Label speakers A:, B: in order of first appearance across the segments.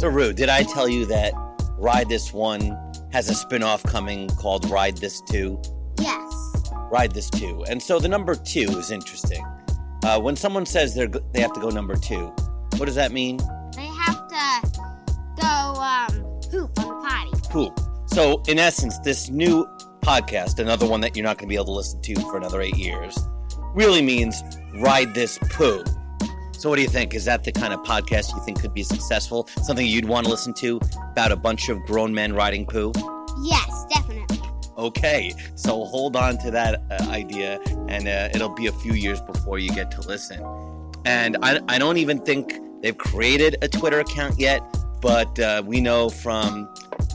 A: So, Rue, did I tell you that Ride This 1 has a spin-off coming called Ride This 2?
B: Yes.
A: Ride This 2. And so the number 2 is interesting. When someone says they have to go number 2, what does that mean?
B: They have to go poop on the potty.
A: Poop. So, in essence, this new podcast, another one that you're not going to be able to listen to for another 8 years, really means Ride This Poo. So what do you think? Is that the kind of podcast you think could be successful? Something you'd want to listen to about a bunch of grown men riding poo?
B: Yes, definitely.
A: Okay, so hold on to that idea, and it'll be a few years before you get to listen. And I don't even think they've created a Twitter account yet, but we know from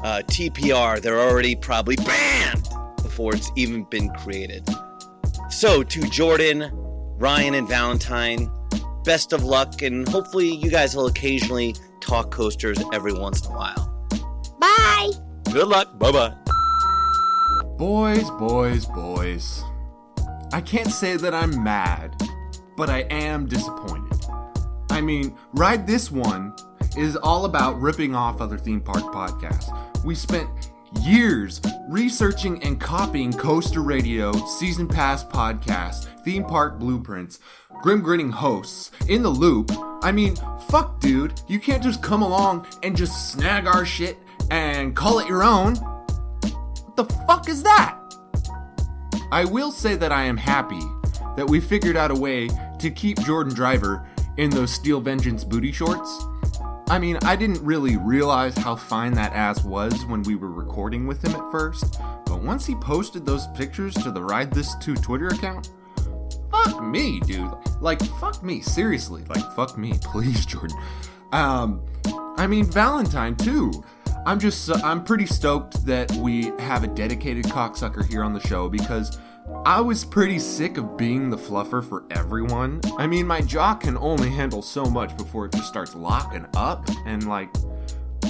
A: TPR they're already probably banned before it's even been created. So to Jordan, Ryan, and Valentine, best of luck, and hopefully you guys will occasionally talk coasters every once in a while.
B: Bye!
A: Good luck. Bye-bye.
C: Boys. I can't say that I'm mad, but I am disappointed. I mean, Ride This 1 is all about ripping off other theme park podcasts. We spent years researching and copying Coaster Radio, Season Pass podcasts, theme park blueprints, grim grinning hosts, In the Loop. I mean, fuck dude, you can't just come along and just snag our shit and call it your own. What the fuck is that? I will say that I am happy that we figured out a way to keep Jordan Driver in those Steel Vengeance booty shorts. I mean, I didn't really realize how fine that ass was when we were recording with him at first, but once he posted those pictures to the Ride This 2 Twitter account, fuck me, dude. Like, fuck me, seriously. Like, fuck me, please, Jordan. I mean, Valentine, too. I'm pretty stoked that we have a dedicated cocksucker here on the show, because I was pretty sick of being the fluffer for everyone. I mean, my jaw can only handle so much before it just starts locking up, and like,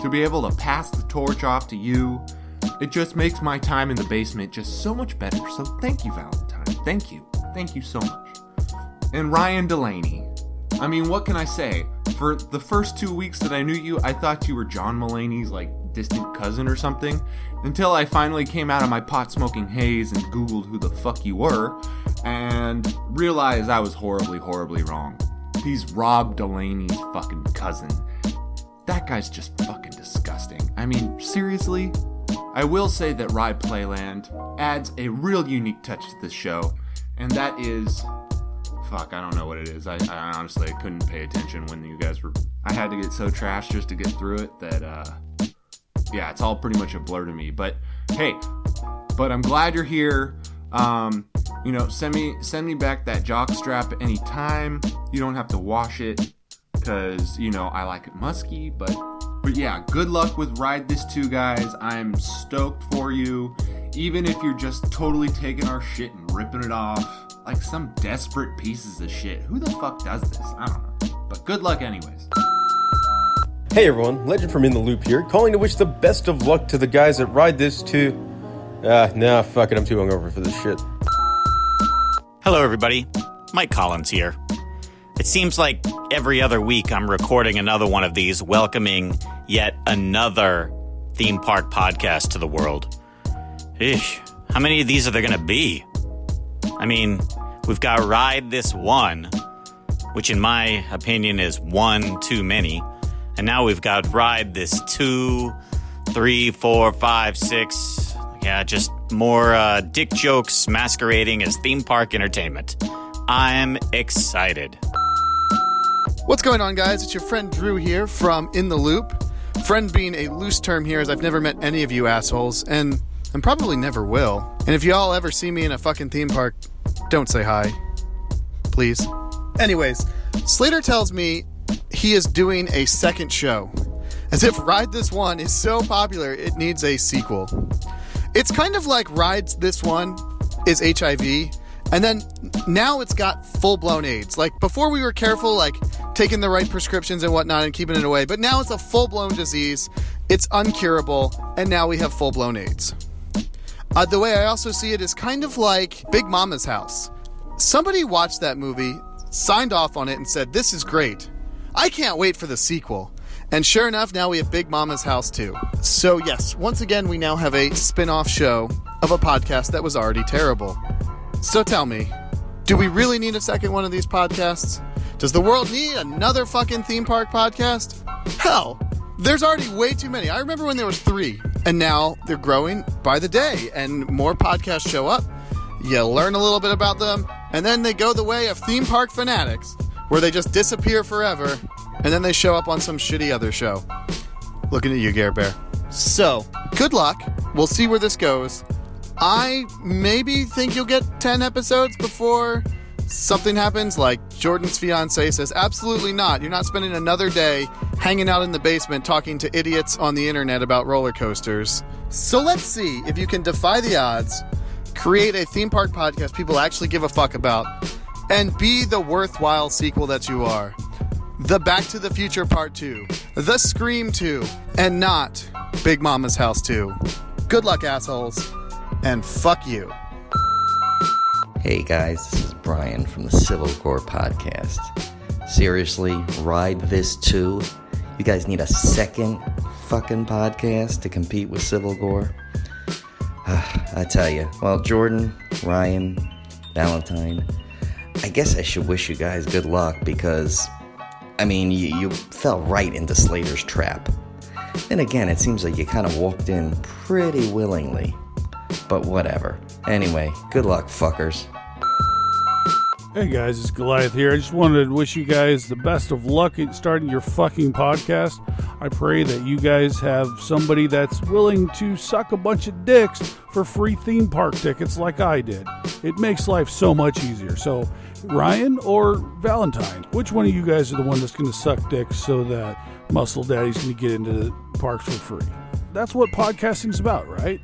C: to be able to pass the torch off to you, it just makes my time in the basement just so much better. So thank you, Valentine. Thank you so much. And Ryan DeLaney, I mean, what can I say? For the first 2 weeks that I knew you, I thought you were John Mulaney's like distant cousin or something, until I finally came out of my pot-smoking haze and Googled who the fuck you were, and realized I was horribly wrong. He's Robb Delaney's fucking cousin. That guy's just fucking disgusting. I mean, seriously? I will say that Ride Playland adds a real unique touch to this show, and that is... Fuck, I don't know what it is. I honestly couldn't pay attention when you guys were... I had to get so trashed just to get through it that, yeah, it's all pretty much a blur to me. But, hey, I'm glad you're here. You know, send me back that jock strap anytime. You don't have to wash it, because, you know, I like it musky. But yeah, good luck with Ride This 2, guys. I'm stoked for you. Even if you're just totally taking our shit and ripping it off like some desperate pieces of shit. Who the fuck does this? I don't know. But good luck anyways.
D: Hey everyone, Legend from In the Loop here, calling to wish the best of luck to the guys that Ride This 2. Nah, fuck it, I'm too hungover for this shit.
E: Hello everybody, Mike Collins here. It seems like every other week I'm recording another one of these, welcoming yet another theme park podcast to the world. Eesh, how many of these are there gonna be? I mean, we've got Ride This 1, which in my opinion is one too many. And now we've got Ride This 2, 3, 4, 5, 6. Yeah, just more dick jokes masquerading as theme park entertainment. I'm excited.
F: What's going on, guys? It's your friend Drew here from In the Loop. Friend being a loose term here, as I've never met any of you assholes, and probably never will. And if y'all ever see me in a fucking theme park, don't say hi. Please. Anyways, Slater tells me he is doing a second show. As if Ride This 1 is so popular, it needs a sequel. It's kind of like Ride This 1 is HIV, and then now it's got full-blown AIDS. Like, before we were careful, like, taking the right prescriptions and whatnot and keeping it away, but now it's a full-blown disease, it's uncurable, and now we have full-blown AIDS. The way I also see it is kind of like Big Mama's House. Somebody watched that movie, signed off on it, and said, "This is great. I can't wait for the sequel." And sure enough, now we have Big Mama's House too. So yes, once again, we now have a spin-off show of a podcast that was already terrible. So tell me, do we really need a second one of these podcasts? Does the world need another fucking theme park podcast? Hell, there's already way too many. I remember when there was 3, and now they're growing by the day, and more podcasts show up. You learn a little bit about them, and then they go the way of theme park fanatics, where they just disappear forever, and then they show up on some shitty other show. Looking at you, Gare Bear. So, good luck. We'll see where this goes. I maybe think you'll get 10 episodes before something happens, like Jordan's fiance says, absolutely not. You're not spending another day hanging out in the basement talking to idiots on the internet about roller coasters. So let's see if you can defy the odds, create a theme park podcast people actually give a fuck about, and be the worthwhile sequel that you are. The Back to the Future Part 2, The Scream 2, and not Big Mama's House 2. Good luck, assholes, and fuck you.
G: Hey guys, this is Brian from the Civil Core Podcast. Seriously, ride this too? You guys need a second fucking podcast to compete with Civil Core? I tell you, well, Jordan, Ryan, Valentine, I guess I should wish you guys good luck because, I mean, you fell right into Slater's trap. Then again, it seems like you kind of walked in pretty willingly. But whatever. Anyway, good luck, fuckers.
H: Hey guys, it's Goliath here. I just wanted to wish you guys the best of luck in starting your fucking podcast. I pray that you guys have somebody that's willing to suck a bunch of dicks for free theme park tickets like I did. It makes life so much easier. So, Ryan or Valentine, which one of you guys are the one that's going to suck dicks so that Muscle Daddy's going to get into the parks for free? That's what podcasting's about, right?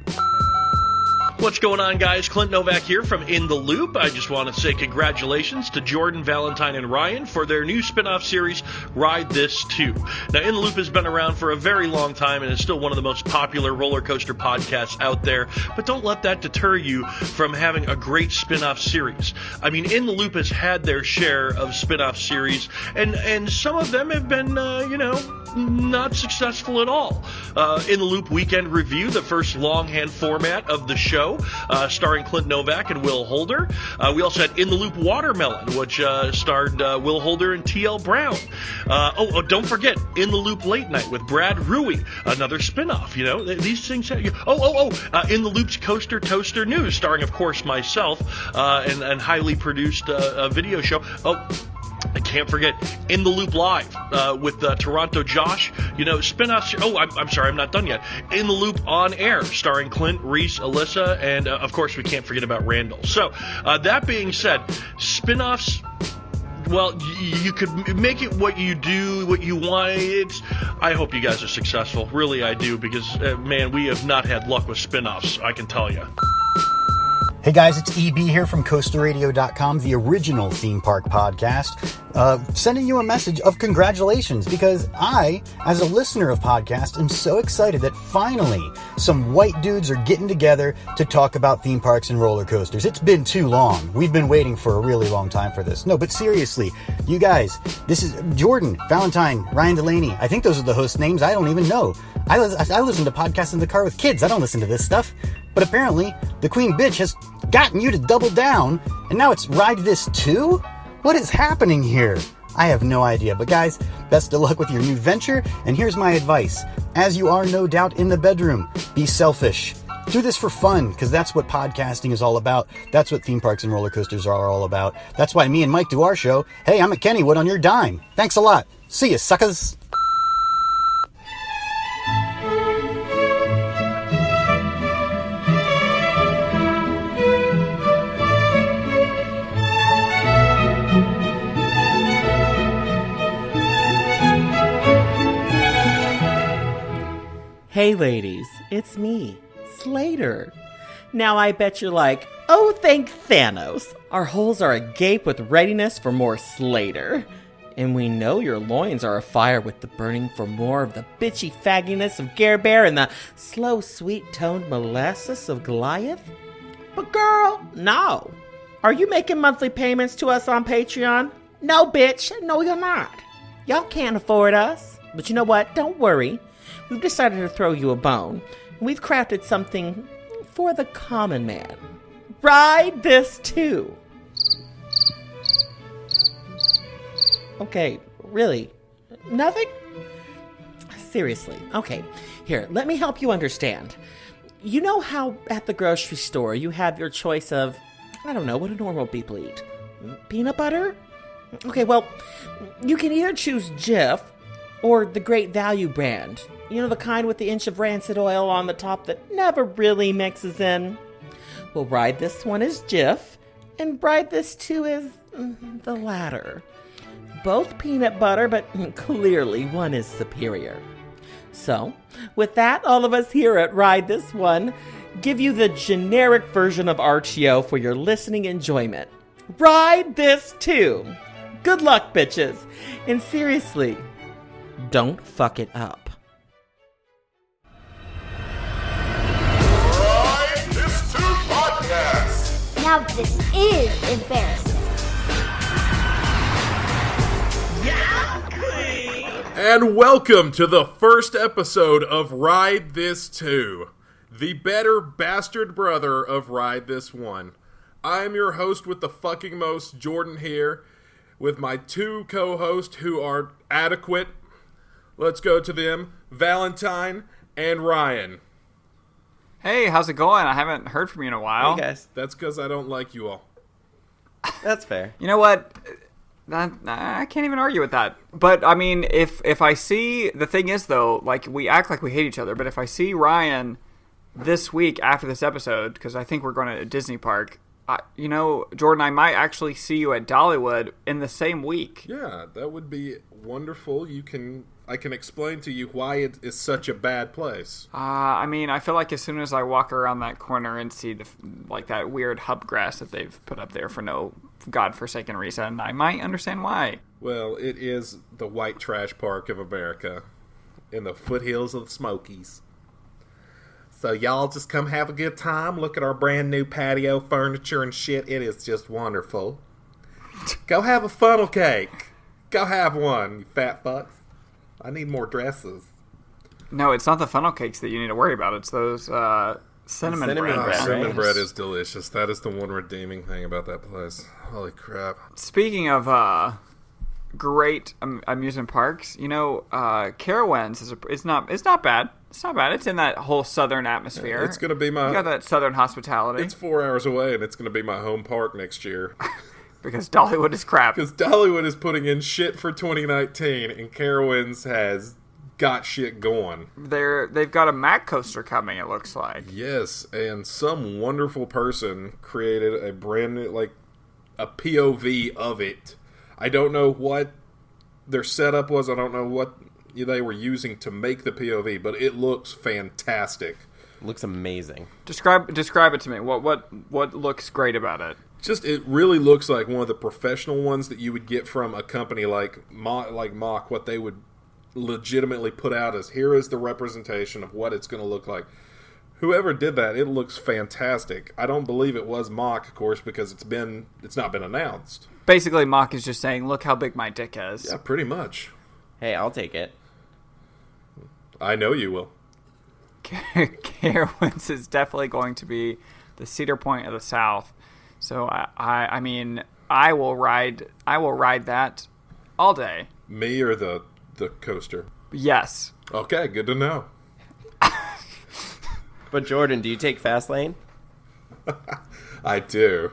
I: What's going on, guys? Clint Novak here from In the Loop. I just want to say congratulations to Jordan, Valentine, and Ryan for their new spin-off series, Ride This Too. Now, In the Loop has been around for a very long time and is still one of the most popular roller coaster podcasts out there, but don't let that deter you from having a great spin-off series. I mean, In the Loop has had their share of spin-off series, and some of them have been, not successful at all. In the Loop Weekend Review, the first longhand format of the show, starring Clint Novak and Will Holder. We also had In the Loop Watermelon, which starred Will Holder and T.L. Brown. Don't forget In the Loop Late Night with Brad Rui, another spinoff. These things. In the Loop's Coaster Toaster News, starring, of course, myself, and highly produced video show. I can't forget In the Loop Live with Toronto Josh. Spin-offs. I'm sorry, I'm not done yet. In the Loop On Air, starring Clint, Reese, Alyssa, and of course we can't forget about Randall. So that being said, spin-offs. Well, you could make it what you do, what you want. I hope you guys are successful. Really, I do, because man, we have not had luck with spin-offs, I can tell you.
J: Hey guys, it's EB here from CoasterRadio.com, the original theme park podcast, sending you a message of congratulations because I, as a listener of podcasts, am so excited that finally some white dudes are getting together to talk about theme parks and roller coasters. It's been too long. We've been waiting for a really long time for this. No, but seriously, you guys, this is Jordan, Valentine, Ryan DeLaney. I think those are the host names. I don't even know. I listen to podcasts in the car with kids. I don't listen to this stuff. But apparently, the Queen Bitch has gotten you to double down, and now it's Ride This Too? What is happening here? I have no idea. But guys, best of luck with your new venture, and here's my advice. As you are no doubt in the bedroom, be selfish. Do this for fun, because that's what podcasting is all about. That's what theme parks and roller coasters are all about. That's why me and Mike do our show. Hey, I'm at Kennywood on your dime. Thanks a lot. See ya, suckers.
K: Hey ladies, it's me, Slater. Now I bet you're like, oh thank Thanos, our holes are agape with readiness for more Slater. And we know your loins are afire with the burning for more of the bitchy fagginess of Gare Bear and the slow sweet-toned molasses of Goliath. But girl, no. Are you making monthly payments to us on Patreon? No bitch, no you're not. Y'all can't afford us. But you know what? Don't worry. We've decided to throw you a bone. We've crafted something for the common man. Ride this too. Okay, really? Nothing? Seriously. Okay, here, let me help you understand. You know how at the grocery store you have your choice of, I don't know, what do normal people eat? Peanut butter? Okay, well, you can either choose Jif or the Great Value brand. You know, the kind with the inch of rancid oil on the top that never really mixes in. Well, Ride this one as Jif, and Ride this too as the latter. Both peanut butter, but clearly one is superior. So, with that, all of us here at Ride This One give you the generic version of RTO for your listening enjoyment. Ride this too. Good luck, bitches. And seriously, don't fuck it up.
C: Ride This 2 podcast.
B: Now this is embarrassing.
C: And welcome to the first episode of Ride This 2, the better bastard brother of Ride This 1. I'm your host with the fucking most, Jordan here, with my two co-hosts who are adequate. Let's go to them, Valentine and Ryan.
L: Hey, how's it going? I haven't heard from you in a while.
M: Hey guys.
C: That's because I don't like you all.
M: That's fair.
L: You know what? I can't even argue with that. But, I mean, if I see... The thing is, though, like, we act like we hate each other, but if I see Ryan this week after this episode, because I think we're going to a Disney park, you know, Jordan, I might actually see you at Dollywood in the same week.
C: Yeah, that would be wonderful. I can explain to you why it is such a bad place.
L: I mean, I feel like as soon as I walk around that corner and see that weird hub grass that they've put up there for no godforsaken reason, I might understand why.
C: Well, it is the white trash park of America in the foothills of the Smokies. So y'all just come have a good time. Look at our brand new patio furniture and shit. It is just wonderful. Go have a funnel cake. Go have one, you fat fucks. I need more dresses.
L: No, it's not the funnel cakes that you need to worry about. It's those cinnamon bread.
C: Cinnamon bread is delicious. That is the one redeeming thing about that place. Holy crap.
L: Speaking of great amusement parks, you know, Carowinds it's not bad. It's not bad. It's in that whole southern atmosphere.
C: It's going to be you
L: got that southern hospitality.
C: It's 4 hours away, and it's going to be my home park next year.
L: Because Dollywood is crap.
C: Because Dollywood is putting in shit for 2019, and Carowinds has got shit going.
L: They've got a MACK coaster coming, it looks like.
C: Yes, and some wonderful person created a brand new, like, a POV of it. I don't know what their setup was. I don't know what they were using to make the POV, but it looks fantastic.
M: Looks amazing.
L: Describe it to me. What looks great about it?
C: Just, it really looks like one of the professional ones that you would get from a company like MACK, what they would legitimately put out as, here is the representation of what it's going to look like. Whoever did that, it looks fantastic. I don't believe it was MACK, of course, because it's not been announced.
L: Basically, MACK is just saying, look how big my dick is.
C: Yeah, pretty much.
M: Hey, I'll take it.
C: I know you will.
L: Carowinds is definitely going to be the Cedar Point of the South. So I mean, I will ride that all day.
C: Me or the coaster?
L: Yes.
C: Okay, good to know.
M: But Jordan, do you take fast lane?
C: I do.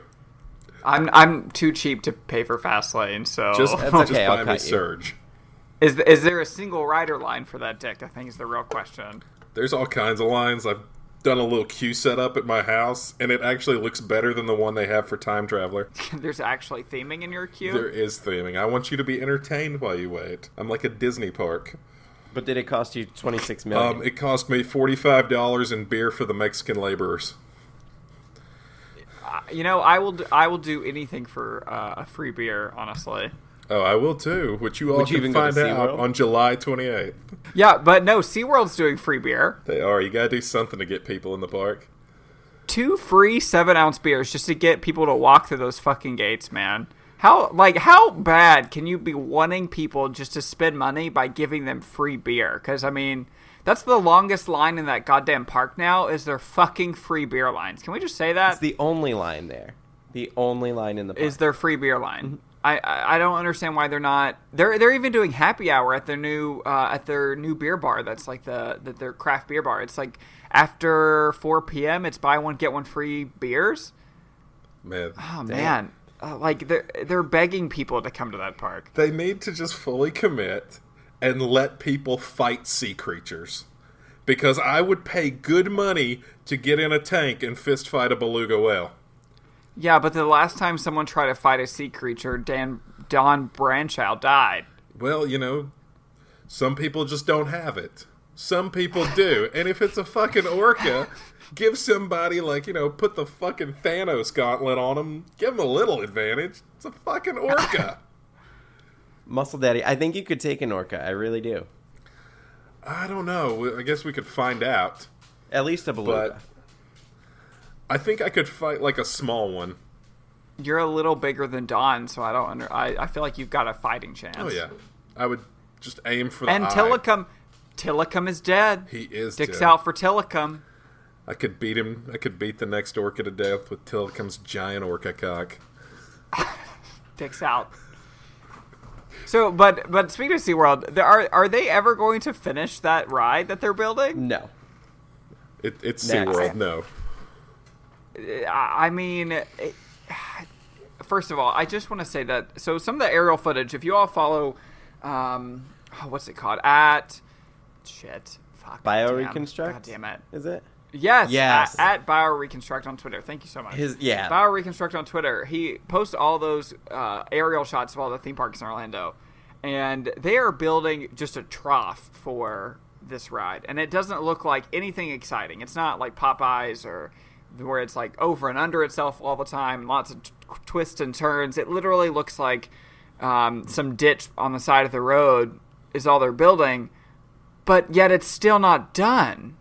L: I'm too cheap to pay for fast lane, so
C: just
M: okay,
C: buy me Surge.
L: Is there a single rider line for that dick? I think is the real question.
C: There's all kinds of lines. I've done a little queue setup at my house, and it actually looks better than the one they have for Time Traveler.
L: There's actually theming in your queue?
C: There is theming. I want you to be entertained while you wait. I'm like a Disney park.
M: But did it cost you $26 million?
C: It cost me $45 in beer for the Mexican laborers.
L: You know, I will do anything for a free beer, honestly.
C: Oh, I will too, which you all can find out on July 28th.
L: Yeah, but no, SeaWorld's doing free beer.
C: They are. You gotta do something to get people in the park.
L: 2 free 7-ounce beers just to get people to walk through those fucking gates, man. How bad can you be wanting people just to spend money by giving them free beer? Because, I mean, that's the longest line in that goddamn park now is their fucking free beer lines. Can we just say that?
M: It's the only line there. The only line in the park.
L: Is their free beer line. I don't understand why they're not. They're even doing happy hour at their new beer bar. That's like their craft beer bar. It's like after 4 p.m. it's buy one get one free beers.
N: Man.
L: Oh man. Like they're begging people to come to that park.
N: They need to just fully commit and let people fight sea creatures. Because I would pay good money to get in a tank and fist fight a beluga whale.
L: Yeah, but the last time someone tried to fight a sea creature, Don Branchow died.
N: Well, you know, some people just don't have it. Some people do. And if it's a fucking orca, give somebody, like, you know, put the fucking Thanos gauntlet on them. Give them a little advantage. It's a fucking orca.
M: Muscle Daddy, I think you could take an orca. I really do.
N: I don't know. I guess we could find out.
M: At least a beluga.
N: But I think I could fight, like, a small one.
L: You're a little bigger than Don, so I feel like you've got a fighting chance.
N: Oh, yeah. I would just aim for the eye.
L: And Tillicum is dead.
N: He is
L: Dick's
N: dead.
L: out for Tillicum.
N: I could beat him. I could beat the next orca to death with Tillicum's giant orca cock.
L: Dick's out. So, but speaking of SeaWorld, are they ever going to finish that ride that they're building?
M: No.
N: It's SeaWorld, no.
L: I mean, first of all, I just want to say that, so some of the aerial footage, if you all follow, what's it called?
M: BioReconstruct?
L: God damn it.
M: Is it?
L: Yes. At BioReconstruct on Twitter. Thank you so much. BioReconstruct on Twitter. He posts all those aerial shots of all the theme parks in Orlando. And they are building just a trough for this ride. And it doesn't look like anything exciting. It's not like Popeyes or where it's like over and under itself all the time. Lots of twists and turns. It literally looks like some ditch on the side of the road is all they're building. But yet it's still not done.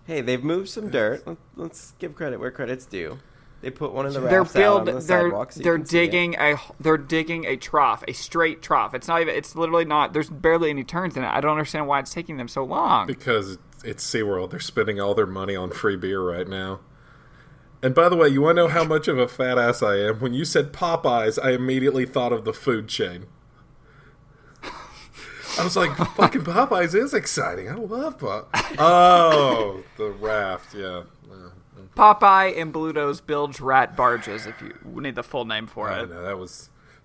M: Hey, they've moved some dirt. Let's give credit where credit's due. They put one of the rafts out on the sidewalk so
L: they're digging a trough, a straight trough. It's not even. It's literally not. There's barely any turns in it. I don't understand why it's taking them so long.
N: Because it's SeaWorld. They're spending all their money on free beer right now. And by the way, you want to know how much of a fat ass I am? When you said Popeyes, I immediately thought of the food chain. I was like, fucking Popeyes is exciting. I love Popeyes. Oh, the raft, yeah.
L: Popeye and Bluto's bilge rat barges, if you need the full name for it.
N: No,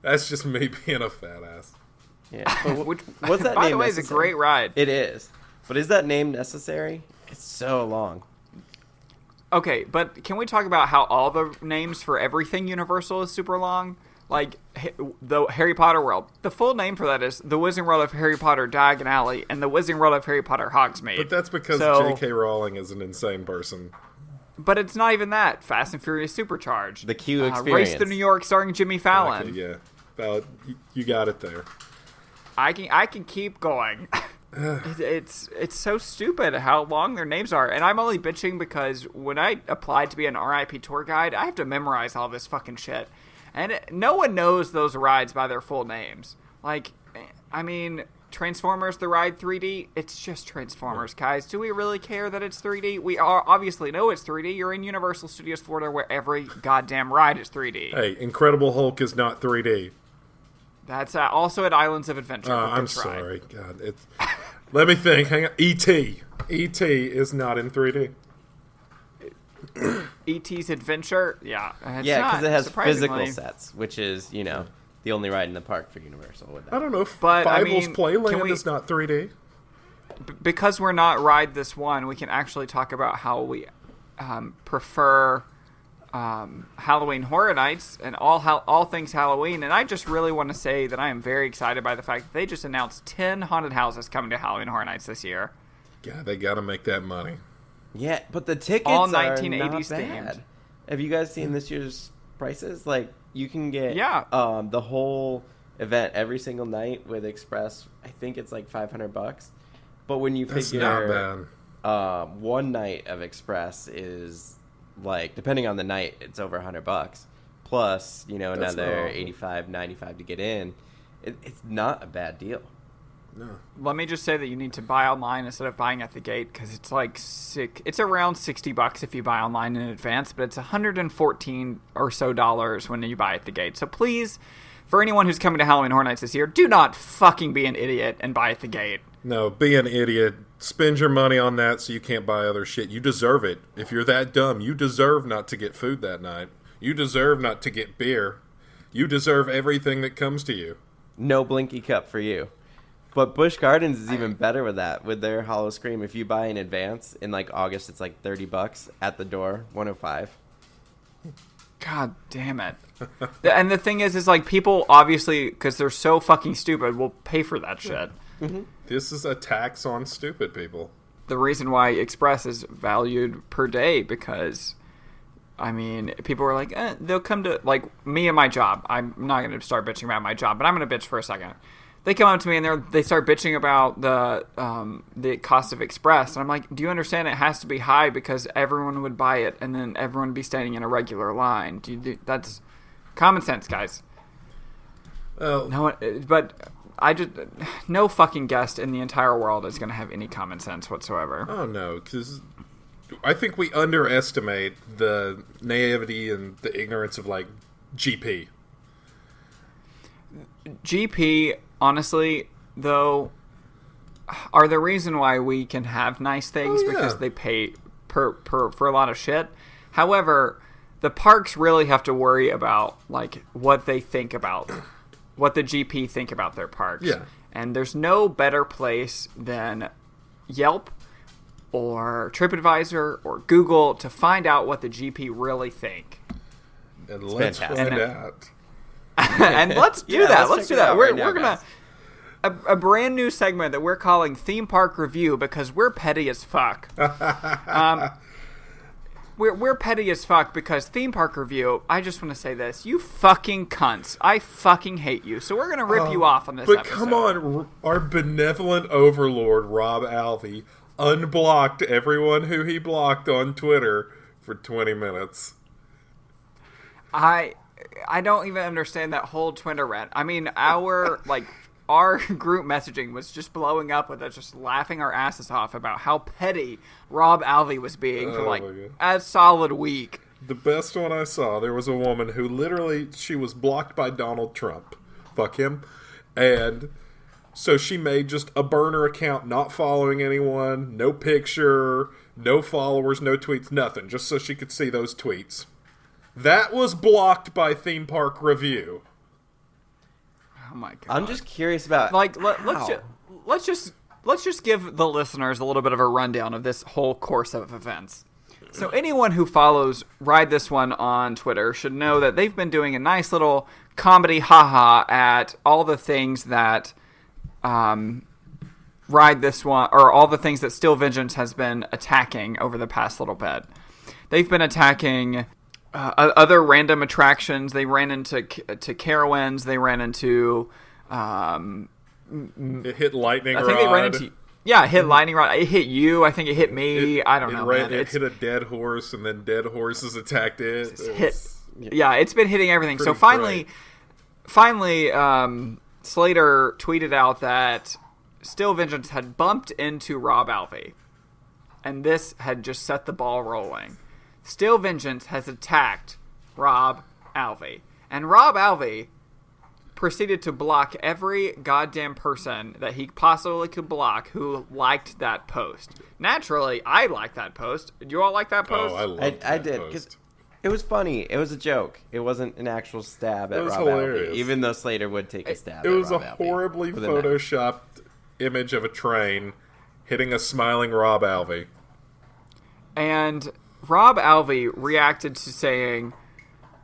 N: that's just me being a fat ass.
M: Yeah. What's that
L: by
M: name
L: the way, it's a great ride.
M: It is. But is that name necessary? It's so long.
L: Okay, but can we talk about how all the names for everything Universal is super long? Like, the Harry Potter World. The full name for that is The Wizarding World of Harry Potter Diagon Alley and The Wizarding World of Harry Potter Hogsmeade.
N: But that's because J.K. Rowling is an insane person.
L: But it's not even that. Fast and Furious Supercharged.
M: The Q Experience.
L: Race to New York starring Jimmy Fallon.
N: Okay, yeah. You got it there.
L: I can keep going. It's so stupid how long their names are. And I'm only bitching because when I applied to be an RIP tour guide, I have to memorize all this fucking shit. And no one knows those rides by their full names. Like, I mean, Transformers, the ride 3D, it's just Transformers, guys. Do we really care that it's 3D? We obviously know it's 3D. You're in Universal Studios Florida where every goddamn ride is 3D.
N: Hey, Incredible Hulk is not 3D.
L: That's also at Islands of Adventure.
N: I'm sorry. God, let me think. Hang on. E.T. E.T. is not in 3D.
L: E.T.'s Adventure? Yeah.
M: Because it has physical sets, which is, the only ride in the park for Universal. With that.
N: I don't know if Fievel's Playland is not 3D.
L: Because we're not Ride This One, we can actually talk about how we prefer Halloween Horror Nights and all things Halloween. And I just really want to say that I am very excited by the fact that they just announced 10 haunted houses coming to Halloween Horror Nights this year.
N: Yeah, they got to make that money.
M: Yeah, but the tickets
L: all
M: are
L: 1980s
M: not
L: themed.
M: bad. Have you guys seen this year's prices? Like, you can get the whole event every single night with Express. I think it's like $500. But when you
N: That's
M: figure
N: not bad.
M: one night of Express is like, depending on the night, it's over $100. plus, you know,
N: That's
M: another
N: not awful.
M: 85, 95 to get in. It's not a bad deal.
N: No.
L: Let me just say that you need to buy online instead of buying at the gate, because it's like it's around $60 if you buy online in advance, but it's $114 or so when you buy at the gate. So please, for anyone who's coming to Halloween Horror Nights this year, do not fucking be an idiot and buy at the gate.
N: No, be an idiot. Spend your money on that so you can't buy other shit. You deserve it. If you're that dumb, you deserve not to get food that night. You deserve not to get beer. You deserve everything that comes to you.
M: No Blinky Cup for you. But Busch Gardens is even better with that, with their Hollow Scream. If you buy in advance, in like August, it's like $30 at the door, $105.
L: God damn it. And the thing is like people obviously, because they're so fucking stupid, will pay for that shit.
M: Mm-hmm.
N: This is a tax on stupid people.
L: The reason why Express is valued per day, because, I mean, people are like, they'll come to, like, me and my job. I'm not going to start bitching about my job, but I'm going to bitch for a second. They come up to me and they start bitching about the cost of Express. And I'm like, do you understand it has to be high because everyone would buy it and then everyone would be standing in a regular line? That's common sense, guys.
N: Well,
L: No fucking guest in the entire world is going to have any common sense whatsoever.
N: Oh, no, because I think we underestimate the naivety and the ignorance of, like, GP.
L: GP, honestly, though, are the reason why we can have nice things because they pay for a lot of shit. However, the parks really have to worry about, like, what they think about, what the GP think about their parks.
N: Yeah.
L: And there's no better place than Yelp or TripAdvisor or Google to find out what the GP really think.
N: And let's find out.
L: And let's do that. Let's do that. We're
M: now,
L: gonna a brand new segment that we're calling Theme Park Review because we're petty as fuck. We're petty as fuck because Theme Park Review, I just want to say this. You fucking cunts. I fucking hate you. So we're going to rip you off on this episode.
N: Come on, our benevolent overlord, Robb Alvey, unblocked everyone who he blocked on Twitter for 20 minutes.
L: I don't even understand that whole Twitter rant. I mean, our group messaging was just blowing up with us just laughing our asses off about how petty Robb Alvey was being for a solid week.
N: The best one I saw, there was a woman who literally, she was blocked by Donald Trump. Fuck him. And so she made just a burner account, not following anyone, no picture, no followers, no tweets, nothing, just so she could see those tweets. That was blocked by Theme Park Review.
L: Oh my god!
M: I'm just curious about
L: let's just give the listeners a little bit of a rundown of this whole course of events. So anyone who follows Ride This One on Twitter should know that they've been doing a nice little comedy haha at all the things that Ride This One, or all the things that Still Vengeance has been attacking over the past little bit. They've been attacking other random attractions. They ran into Carowinds. They ran into
N: it hit Lightning Rod.
L: I think they ran into it hit Lightning Rod. It hit you. I think it hit me. I don't know.
N: It hit a dead horse, and then dead horses attacked it.
L: It's been hitting everything. So finally, Slater tweeted out that Still Vengeance had bumped into Robb Alvey, and this had just set the ball rolling. Still Vengeance has attacked Robb Alvey. And Robb Alvey proceeded to block every goddamn person that he possibly could block who liked that post. Naturally, I liked that post. Did you all like that post?
N: Oh, I loved that
M: I did, because it was funny. It was a joke. It wasn't an actual stab at Robb Alvey, even though Slater would take a stab at Robb Alvey.
N: It was a horribly photoshopped image of a train hitting a smiling Robb Alvey.
L: And Robb Alvey reacted to saying,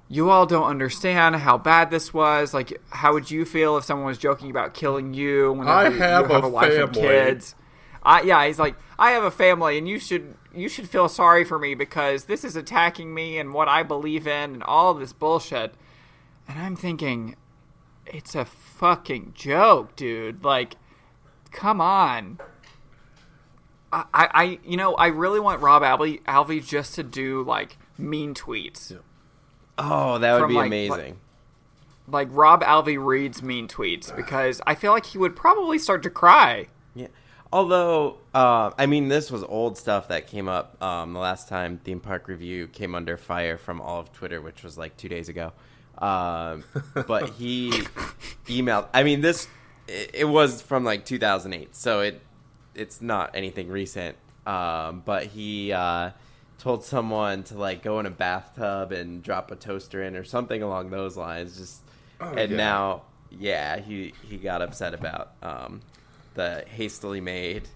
L: "You all don't understand how bad this was. Like, how would you feel if someone was joking about killing you when you have a wife and kids?" He's like, "I have a family, and you should feel sorry for me because this is attacking me and what I believe in and all this bullshit." And I'm thinking, it's a fucking joke, dude. Like, come on. I really want Robb Alvey just to do, like, mean tweets.
N: Yeah.
M: Oh, that would
L: from,
M: be
L: like,
M: amazing.
L: Like Robb Alvey reads mean tweets, because I feel like he would probably start to cry.
M: Yeah. Although, I mean, this was old stuff that came up the last time Theme Park Review came under fire from all of Twitter, which was like 2 days ago. But he emailed. I mean, it was from like 2008, so it's not anything recent. But he told someone to like go in a bathtub and drop a toaster in or something along those lines. Now, he got upset about the hastily made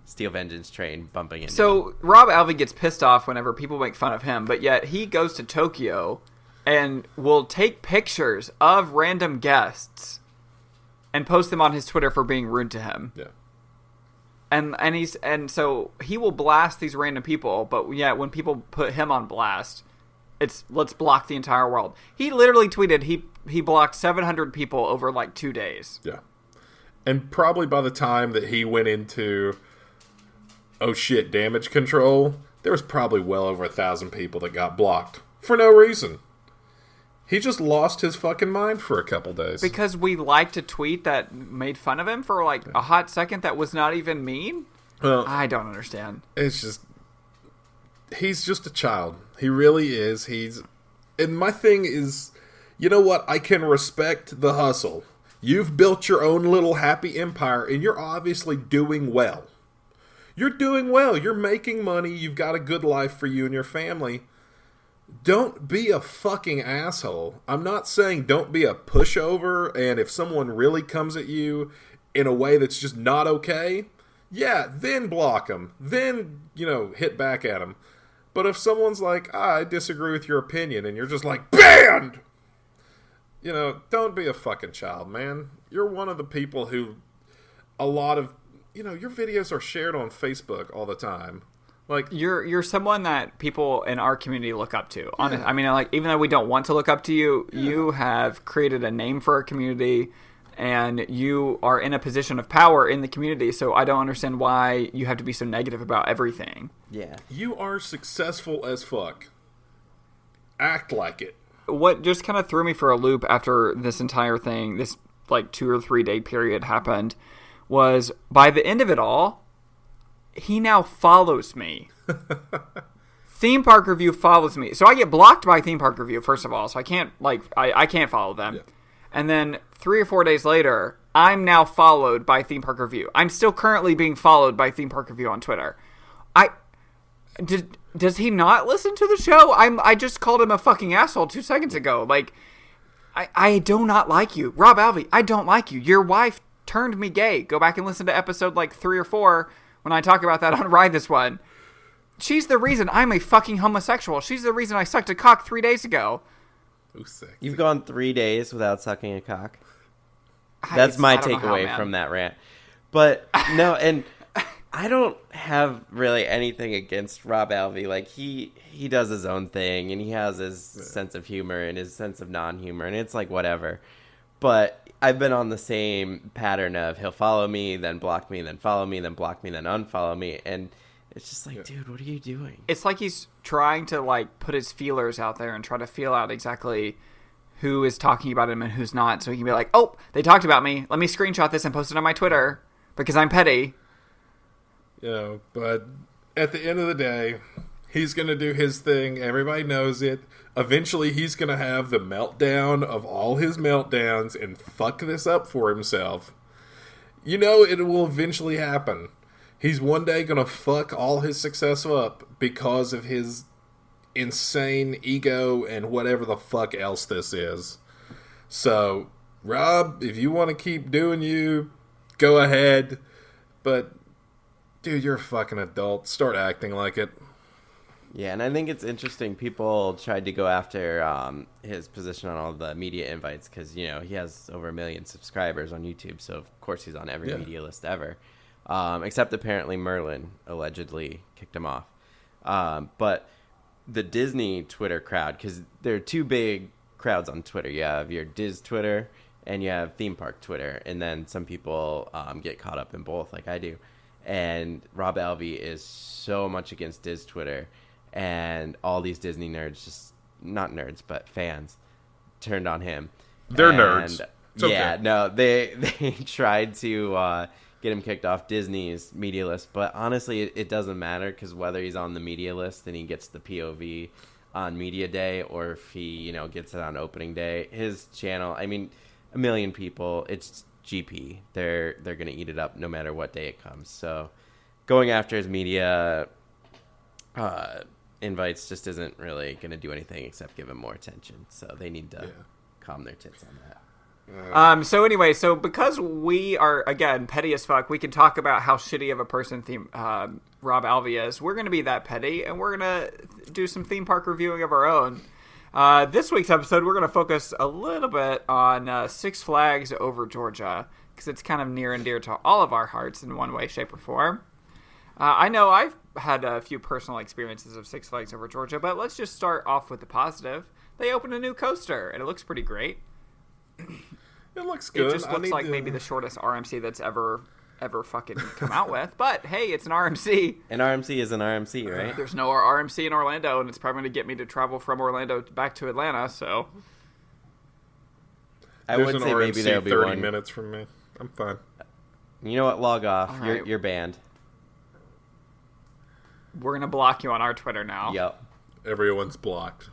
M: Steel Vengeance train bumping into him.
L: So Robb Alvey gets pissed off whenever people make fun of him, but yet he goes to Tokyo and will take pictures of random guests and post them on his Twitter for being rude to him.
N: Yeah.
L: And so he will blast these random people, but yeah, when people put him on blast, it's let's block the entire world. He literally tweeted he blocked 700 people over like 2 days.
N: Yeah. And probably by the time that he went into damage control, there was probably well over 1,000 people that got blocked for no reason. He just lost his fucking mind for a couple days.
L: Because we liked a tweet that made fun of him for like a hot second that was not even mean?
N: Well,
L: I don't understand.
N: It's just... He's just a child. He really is. And my thing is, you know what? I can respect the hustle. You've built your own little happy empire, and you're obviously doing well. You're doing well. You're making money. You've got a good life for you and your family. Don't be a fucking asshole. I'm not saying don't be a pushover, and if someone really comes at you in a way that's just not okay, yeah, then block them. Then, hit back at them. But if someone's like, I disagree with your opinion, and you're just like, banned! Don't be a fucking child, man. You're one of the people who a lot of, your videos are shared on Facebook all the time. Like
L: you're someone that people in our community look up to. I mean, like, even though we don't want to look up to you, you have created a name for our community, and you are in a position of power in the community. So I don't understand why you have to be so negative about everything.
M: Yeah,
N: you are successful as fuck. Act like it.
L: What just kind of threw me for a loop after this entire thing, this like 2 or 3 day period happened, was by the end of it all, he now follows me. Theme Park Review follows me. So I get blocked by Theme Park Review, first of all, so I can't I can't follow them. Yeah. And then 3 or 4 days later, I'm now followed by Theme Park Review. I'm still currently being followed by Theme Park Review on Twitter. Does he not listen to the show? I just called him a fucking asshole 2 seconds ago. Like, I do not like you. Robb Alvey, I don't like you. Your wife turned me gay. Go back and listen to episode like 3 or 4 when I talk about that on Ride This One. She's the reason I'm a fucking homosexual. She's the reason I sucked a cock 3 days ago.
M: You've gone 3 days without sucking a cock. That's my takeaway from that rant. But no, and I don't have really anything against Robb Alvey. Like, he does his own thing, and he has his sense of humor and his sense of non-humor, and it's like whatever. But I've been on the same pattern of he'll follow me, then block me, then follow me, then block me, then unfollow me, and it's just like, dude, what are you doing?
L: It's like he's trying to like put his feelers out there and try to feel out exactly who is talking about him and who's not, so he can be like, oh, they talked about me. Let me screenshot this and post it on my Twitter because I'm petty.
N: But at the end of the day, he's going to do his thing. Everybody knows it. Eventually, he's going to have the meltdown of all his meltdowns and fuck this up for himself. It will eventually happen. He's one day going to fuck all his success up because of his insane ego and whatever the fuck else this is. So, Rob, if you want to keep doing you, go ahead. But, dude, you're a fucking adult. Start acting like it.
M: Yeah, and I think it's interesting. People tried to go after his position on all the media invites because, he has over 1 million subscribers on YouTube. So, of course, he's on every media list ever. Except apparently Merlin allegedly kicked him off. But the Disney Twitter crowd, because there are 2 big crowds on Twitter. You have your Diz Twitter and you have theme park Twitter. And then some people get caught up in both like I do. And Robb Alvey is so much against Diz Twitter. And all these Disney nerds just not nerds, but fans turned on him.
N: They're
M: And,
N: nerds. It's
M: yeah,
N: okay.
M: no, they tried to get him kicked off Disney's media list, but honestly, it doesn't matter because whether he's on the media list and he gets the POV on media day, or if he gets it on opening day, his channel, I mean, 1 million people, it's GP. They're gonna eat it up no matter what day it comes. So going after his media invites just isn't really gonna do anything except give him more attention. So they need to calm their tits on that.
L: So anyway, because we are, again, petty as fuck, we can talk about how shitty of a person Robb Alvey is. We're going to be that petty, and we're going to do some theme park reviewing of our own. This week's episode, we're going to focus a little bit on Six Flags over Georgia, because it's kind of near and dear to all of our hearts in one way, shape, or form. I know I've had a few personal experiences of Six Flags over Georgia, but let's just start off with the positive. They opened a new coaster, and it looks pretty great.
N: It looks good.
L: It just looks like maybe the shortest RMC that's ever fucking come out with. But hey, it's an RMC.
M: An RMC is an RMC, right?
L: There's no RMC in Orlando, and it's probably going to get me to travel from Orlando back to Atlanta. So
M: I
N: There's
M: would
N: an
M: say maybe
N: RMC
M: there'll be
N: 30
M: one.
N: minutes from me. I'm fine.
M: You know what? Log off.
L: All right.
M: You're banned.
L: We're going to block you on our Twitter now.
M: Yep.
N: Everyone's blocked.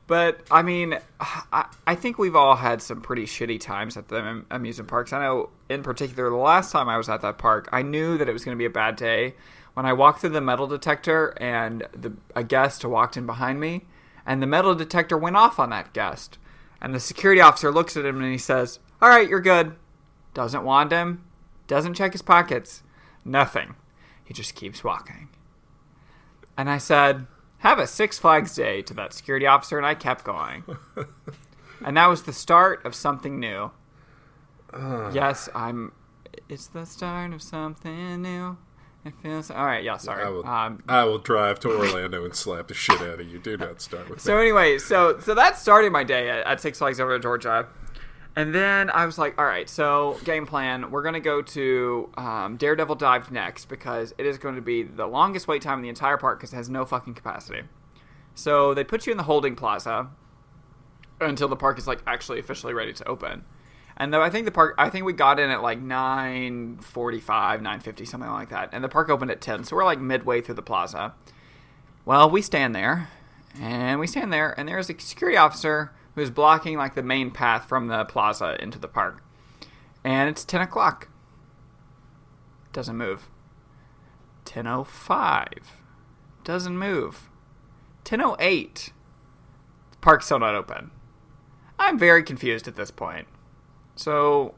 L: But, I mean, I think we've all had some pretty shitty times at the amusement parks. I know, in particular, the last time I was at that park, I knew that it was going to be a bad day. When I walked through the metal detector and a guest walked in behind me, and the metal detector went off on that guest. And the security officer looks at him and he says, "All right, you're good." Doesn't wand him, doesn't check his pockets, nothing. He just keeps walking. And I said, "Have a Six Flags day," to that security officer, and I kept going. And that was the start of something new. Yes, it's the start of something new. It feels... All right, yeah, sorry.
N: I will drive to Orlando and slap the shit out of you. Do not start with
L: So
N: me.
L: anyway, so that started my day at Six Flags over Georgia. And then I was like, all right, so game plan. We're going to go to Daredevil Dive next because it is going to be the longest wait time in the entire park because it has no fucking capacity. So they put you in the holding plaza until the park is like actually officially ready to open. And though I think we got in at like 9:45, 9:50, something like that. And the park opened at 10, so we're like midway through the plaza. Well, we stand there, and there's a security officer who's blocking like the main path from the plaza into the park. And it's 10 o'clock. Doesn't move. 10:05. Doesn't move. 10:08. The park's still not open. I'm very confused at this point. So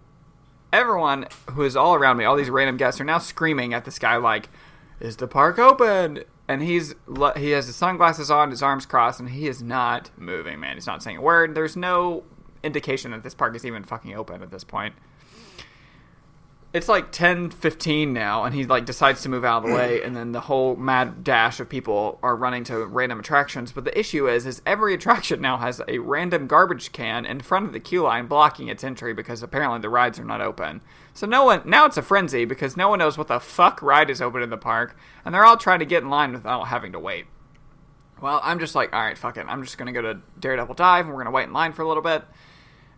L: everyone who is all around me, all these random guests, are now screaming at this guy like, "Is the park open?" And he has his sunglasses on, his arms crossed, and he is not moving, man. He's not saying a word. There's no indication that this park is even fucking open at this point. It's like 10:15 now, and he like decides to move out of the way, and then the whole mad dash of people are running to random attractions. But the issue is every attraction now has a random garbage can in front of the queue line blocking its entry because apparently the rides are not open. So now it's a frenzy because no one knows what the fuck ride is open in the park, and they're all trying to get in line without having to wait. Well, I'm just like, all right, fuck it. I'm just going to go to Daredevil Dive, and we're going to wait in line for a little bit.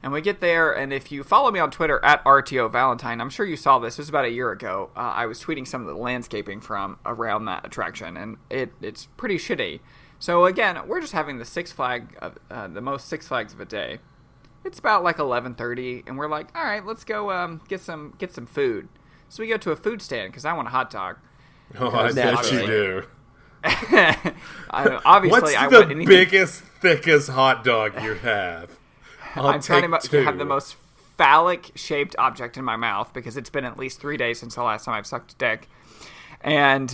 L: And we get there, and if you follow me on Twitter at RT2-001, I'm sure you saw this. It was about a year ago. I was tweeting some of the landscaping from around that attraction, and it's pretty shitty. So again, we're just having the most Six Flags of a day. It's about like 11:30, and we're like, all right, let's go get some food. So we go to a food stand because I want a hot dog.
N: Oh, I bet you do.
L: Obviously,
N: What's the biggest, thickest hot dog you have?
L: I'm trying to have the most phallic-shaped object in my mouth because it's been at least 3 days since the last time I've sucked a dick. And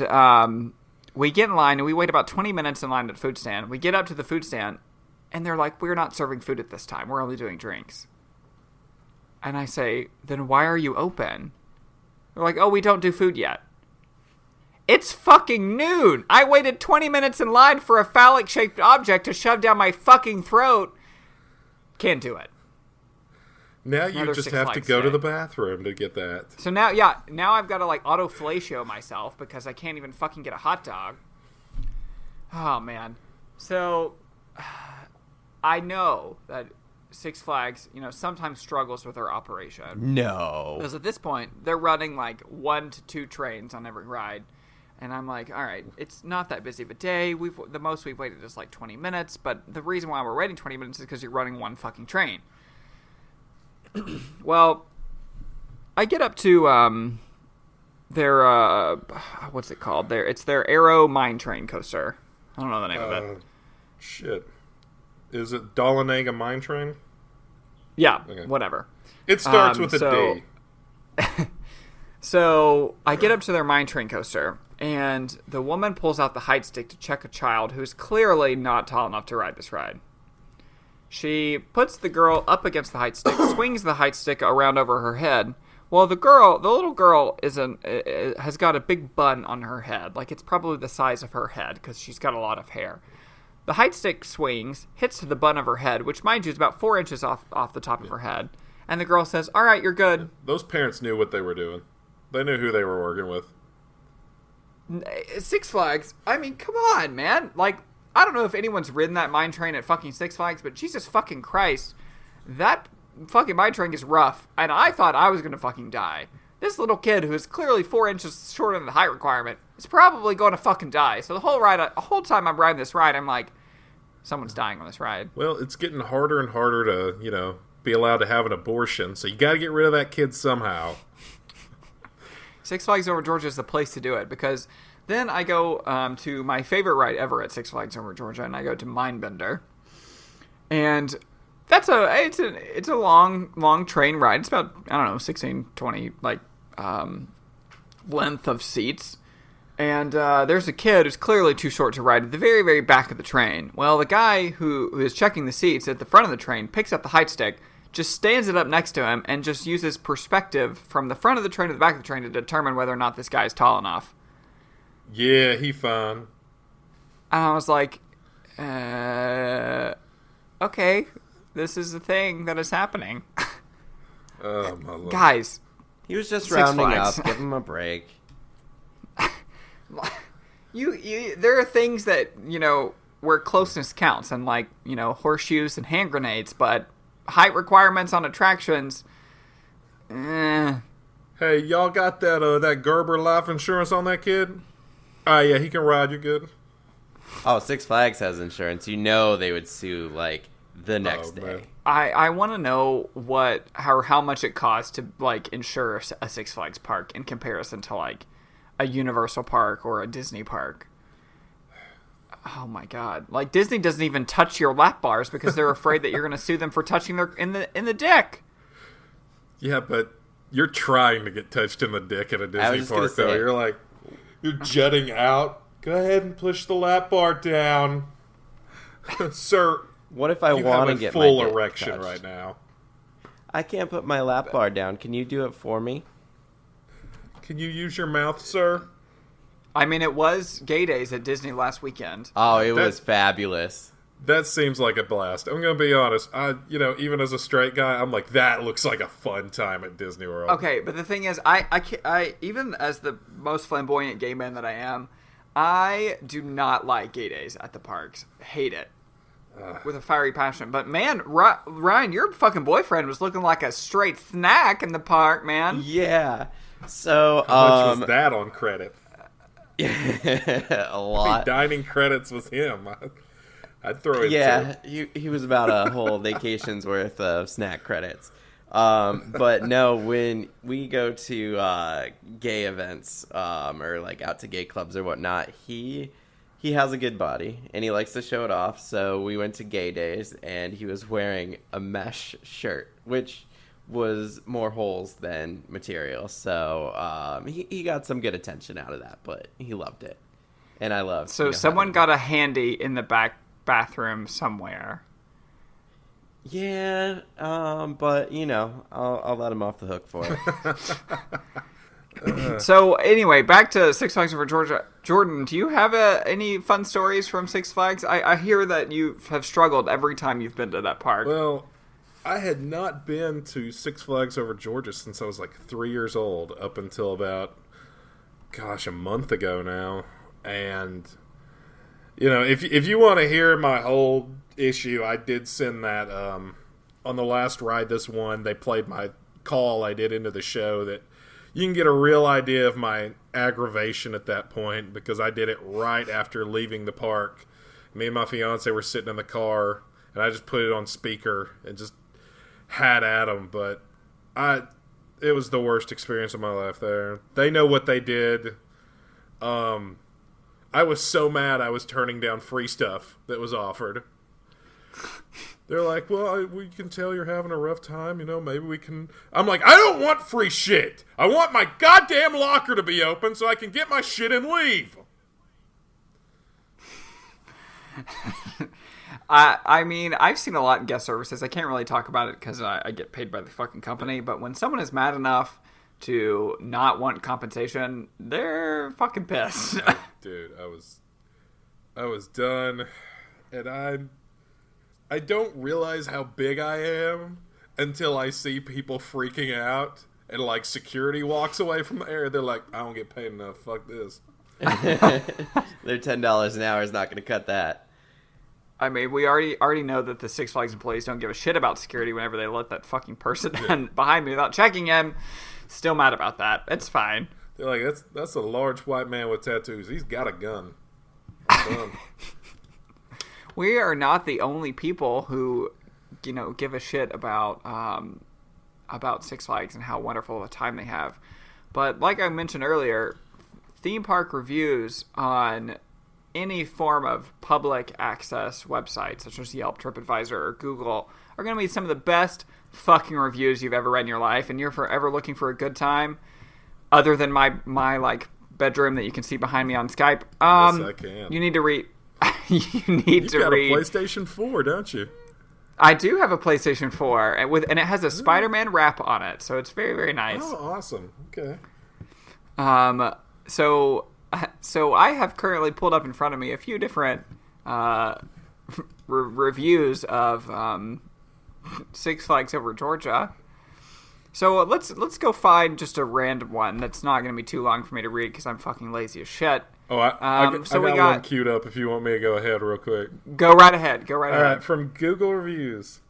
L: we get in line, and we wait about 20 minutes in line at the food stand. We get up to the food stand, and they're like, "We're not serving food at this time. We're only doing drinks." And I say, "Then why are you open?" They're like, "Oh, we don't do food yet." It's fucking noon! I waited 20 minutes in line for a phallic-shaped object to shove down my fucking throat. Can't do it.
N: Now you just have to go to the bathroom to get that.
L: So now I've got to like auto-fellatio myself because I can't even fucking get a hot dog. Oh, man. So I know that Six Flags, sometimes struggles with their operation.
M: No.
L: Because at this point, they're running like 1 to 2 trains on every ride. And I'm like, all right, it's not that busy of a day. The most we've waited is like 20 minutes. But the reason why we're waiting 20 minutes is because you're running one fucking train. Well, I get up to their, what's it called? It's their Aero Mine Train coaster. I don't know the name of it.
N: Shit. Is it DeLaney Mine Train?
L: Yeah,
N: Okay.
L: Whatever.
N: It starts with a D.
L: So I get up to their mine train coaster, and the woman pulls out the height stick to check a child who's clearly not tall enough to ride this ride. She puts the girl up against the height stick, swings the height stick around over her head. Well, the little girl has got a big bun on her head, like it's probably the size of her head because she's got a lot of hair. The height stick swings, hits to the bun of her head, which, mind you, is about 4 inches off the top of her head. And the girl says, all right, you're good.
N: Those parents knew what they were doing. They knew who they were working with.
L: Six Flags, I mean, come on, man. Like, I don't know if anyone's ridden that mine train at fucking Six Flags, but Jesus fucking Christ, that fucking mine train is rough. And I thought I was going to fucking die. This little kid, who is clearly 4 inches shorter than the height requirement, is probably going to fucking die. So the whole time I'm riding this ride, I'm like, someone's dying on this ride.
N: Well, it's getting harder and harder to, be allowed to have an abortion. So you got to get rid of that kid somehow.
L: Six Flags Over Georgia is the place to do it, because then I go to my favorite ride ever at Six Flags Over Georgia, and I go to Mindbender. And it's a long train ride. It's about, 16, 20, length of seats. And there's a kid who's clearly too short to ride at the very, very back of the train. Well, the guy who is checking the seats at the front of the train picks up the height stick, just stands it up next to him, and just uses perspective from the front of the train to the back of the train to determine whether or not this guy is tall enough.
N: Yeah, he fine.
L: And I was like, okay, this is the thing that is happening.
N: Oh, my Lord.
L: Guys.
M: He was just
L: Six
M: rounding
L: Flags.
M: up. Give him a break.
L: There are things that, where closeness counts, and horseshoes and hand grenades, but height requirements on attractions,
N: Hey, y'all got that Gerber life insurance on that kid? Yeah, he can ride. You good?
M: Oh, Six Flags has insurance. They would sue, the next day.
N: Man.
L: I want to know how much it costs to, insure a Six Flags park in comparison to, a Universal park or a Disney park. Oh my God! Disney doesn't even touch your lap bars because they're afraid that you're going to sue them for touching their in the dick.
N: Yeah, but you're trying to get touched in the dick at a Disney park, though. You're jutting out. Go ahead and push the lap bar down, sir.
M: What if I want to get my
N: full
M: dick
N: erection
M: touched?
N: right now?
M: I can't put my lap bar down. Can you do it for me?
N: Can you use your mouth, sir?
L: I mean, it was Gay Days at Disney last weekend.
M: Oh, it was fabulous.
N: That seems like a blast. I'm going to be honest. Even as a straight guy, I'm like, that looks like a fun time at Disney World.
L: Okay, but the thing is, I even as the most flamboyant gay man that I am, I do not like Gay Days at the parks. Hate it. With a fiery passion. But man, Ryan, your fucking boyfriend was looking like a straight snack in the park, man.
M: Yeah. So,
N: how much was that on credit?
M: A lot.
N: Dining credits was him. I'd throw it.
M: Yeah, he was about a whole vacation's worth of snack credits. But no, when we go to gay events or out to gay clubs or whatnot, he has a good body and he likes to show it off. So we went to Gay Days and he was wearing a mesh shirt, which was more holes than material. So he got some good attention out of that, but he loved it. And I loved it.
L: So someone got a handy in the back bathroom somewhere.
M: Yeah, but I'll let him off the hook for it.
L: So anyway, back to Six Flags Over Georgia. Jordan, do you have any fun stories from Six Flags? I hear that you have struggled every time you've been to that park.
N: Well, I had not been to Six Flags Over Georgia since I was 3 years old, up until about, a month ago now. And, if you want to hear my whole issue, I did send that on the last Ride This One. They played my call I did into the show that you can get a real idea of my aggravation at that point because I did it right after leaving the park. Me and my fiance were sitting in the car, and I just put it on speaker and just had at them. But it was the worst experience of my life there. They know what they did. I was so mad I was turning down free stuff that was offered. They're like, well, we can tell you're having a rough time, maybe we can... I'm like, I don't want free shit! I want my goddamn locker to be open so I can get my shit and leave!
L: I mean, I've seen a lot in guest services. I can't really talk about it because I get paid by the fucking company, but when someone is mad enough to not want compensation, they're fucking pissed.
N: Dude, I was done, and I don't realize how big I am until I see people freaking out and like security walks away from the area. They're like, I don't get paid enough. Fuck this.
M: Their $10 an hour is not going to cut that.
L: I mean, we already know that the Six Flags employees don't give a shit about security whenever they let that fucking person in behind me without checking him. Still mad about that. It's fine.
N: They're like, that's a large white man with tattoos. He's got a gun.
L: We are not the only people who, give a shit about Six Flags and how wonderful a time they have. But like I mentioned earlier, theme park reviews on any form of public access website, such as Yelp, TripAdvisor, or Google, are going to be some of the best fucking reviews you've ever read in your life, and you're forever looking for a good time, other than my like bedroom that you can see behind me on Skype.
N: Yes, I can.
L: You need to read.
N: You've got a PlayStation 4, don't you?
L: I do have a PlayStation 4, and it has a Spider-Man wrap on it, so it's very, very nice.
N: Oh, awesome. Okay.
L: So I have currently pulled up in front of me a few different reviews of Six Flags Over Georgia. So let's go find just a random one that's not going to be too long for me to read because I'm fucking lazy as shit.
N: Oh, I got one queued up if you want me to go ahead real quick.
L: Go right ahead. All
N: right, from Google Reviews.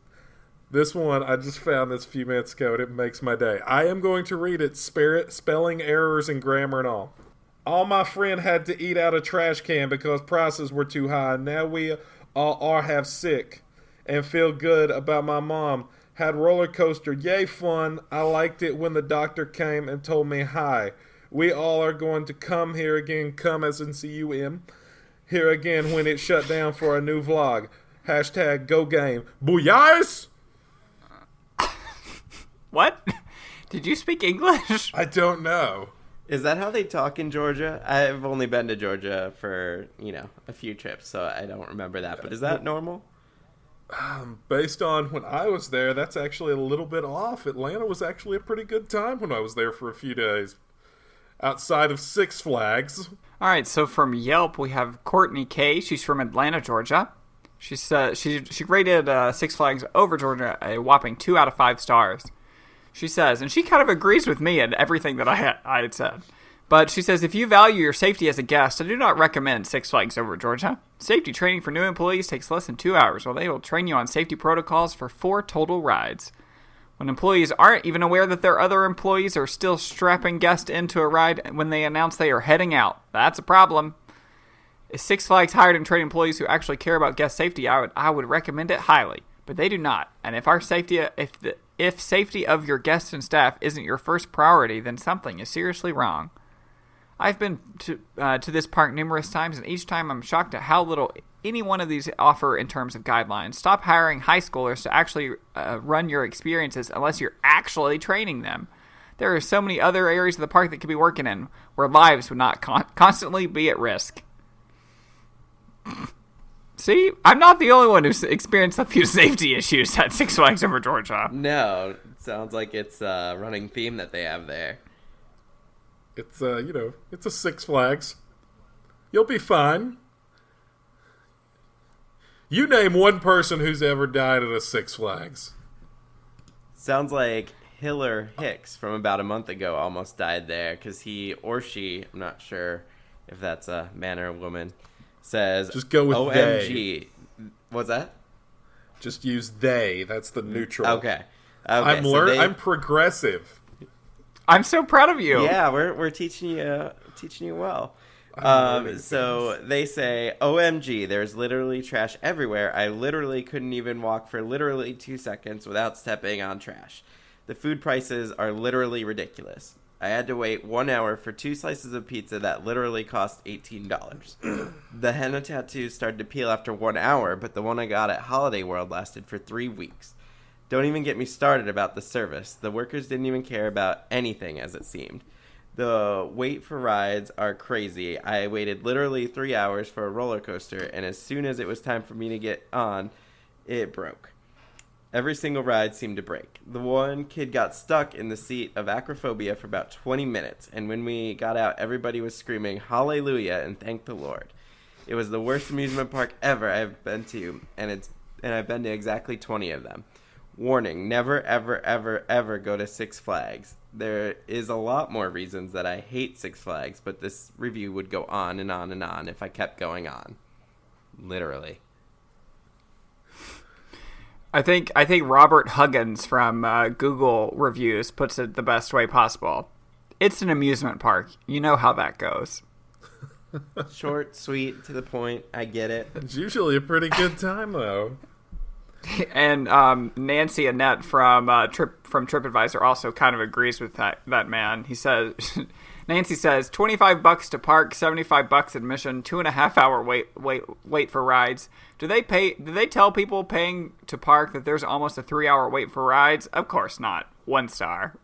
N: This one, I just found this a few minutes ago, and it makes my day. I am going to read it, spelling errors and grammar and all. All my friend had to eat out a trash can because prices were too high. Now we all are have sick and feel good about my mom. Had roller coaster. Yay, fun. I liked it when the doctor came and told me hi. We all are going to come here again. Come as in C-U-M. Here again when it shut down for a new vlog. Hashtag go game. Booyahs!
L: What? Did you speak English?
N: I don't know.
M: Is that how they talk in Georgia? I've only been to Georgia for, a few trips, so I don't remember that. But is that normal?
N: Based on when I was there, that's actually a little bit off. Atlanta was actually a pretty good time when I was there for a few days. Outside of Six Flags.
L: All right, so from Yelp, we have Courtney K. She's from Atlanta, Georgia. She rated Six Flags Over Georgia a whopping 2 out of 5 stars. She says, and she kind of agrees with me in everything that I had said. But she says, if you value your safety as a guest, I do not recommend Six Flags Over Georgia. Safety training for new employees takes less than 2 hours, while they will train you on safety protocols for 4 total rides. When employees aren't even aware that their other employees are still strapping guests into a ride when they announce they are heading out, that's a problem. If Six Flags hired and trained employees who actually care about guest safety, I would recommend it highly. But they do not. And if safety of your guests and staff isn't your first priority, then something is seriously wrong. I've been to this park numerous times, and each time I'm shocked at how little any one of these offer in terms of guidelines. Stop hiring high schoolers to actually run your experiences unless you're actually training them. There are so many other areas of the park that could be working in where lives would not constantly be at risk. See, I'm not the only one who's experienced a few safety issues at Six Flags Over Georgia.
M: No, it sounds like it's a running theme that they have there.
N: It's, it's a Six Flags. You'll be fine. You name one person who's ever died at a Six Flags.
M: Sounds like Hiller Hicks from about a month ago almost died there because he or she, I'm not sure if that's a man or a woman, says,
N: just go with
M: OMG. What's that?
N: Just use they. That's the neutral.
M: Okay.
N: I'm progressive.
L: I'm so proud of you.
M: Yeah, we're teaching you well. So they say, OMG, there's literally trash everywhere. I literally couldn't even walk for literally 2 seconds without stepping on trash. The food prices are literally ridiculous. I had to wait 1 hour for 2 slices of pizza that literally cost $18. The henna tattoos started to peel after 1 hour, but the one I got at Holiday World lasted for 3 weeks. Don't even get me started about the service. The workers didn't even care about anything, as it seemed. The wait for rides are crazy. I waited literally 3 hours for a roller coaster, and as soon as it was time for me to get on, it broke. Every single ride seemed to break. The one kid got stuck in the seat of acrophobia for about 20 minutes, and when we got out, everybody was screaming hallelujah and thank the Lord. It was the worst amusement park ever I've been to, and I've been to exactly 20 of them. Warning, never, ever, ever, ever go to Six Flags. There is a lot more reasons that I hate Six Flags, but this review would go on and on and on if I kept going on. Literally.
L: I think Robert Huggins from Google Reviews puts it the best way possible. It's an amusement park. You know how that goes.
M: Short, sweet, to the point. I get it.
N: It's usually a pretty good time, though.
L: And Nancy Annette from TripAdvisor also kind of agrees with that man. He says, Nancy says, $25 to park, $75 admission, 2.5 hour wait for rides. Do they tell people paying to park that there's almost a 3 hour wait for rides? Of course not. 1 star.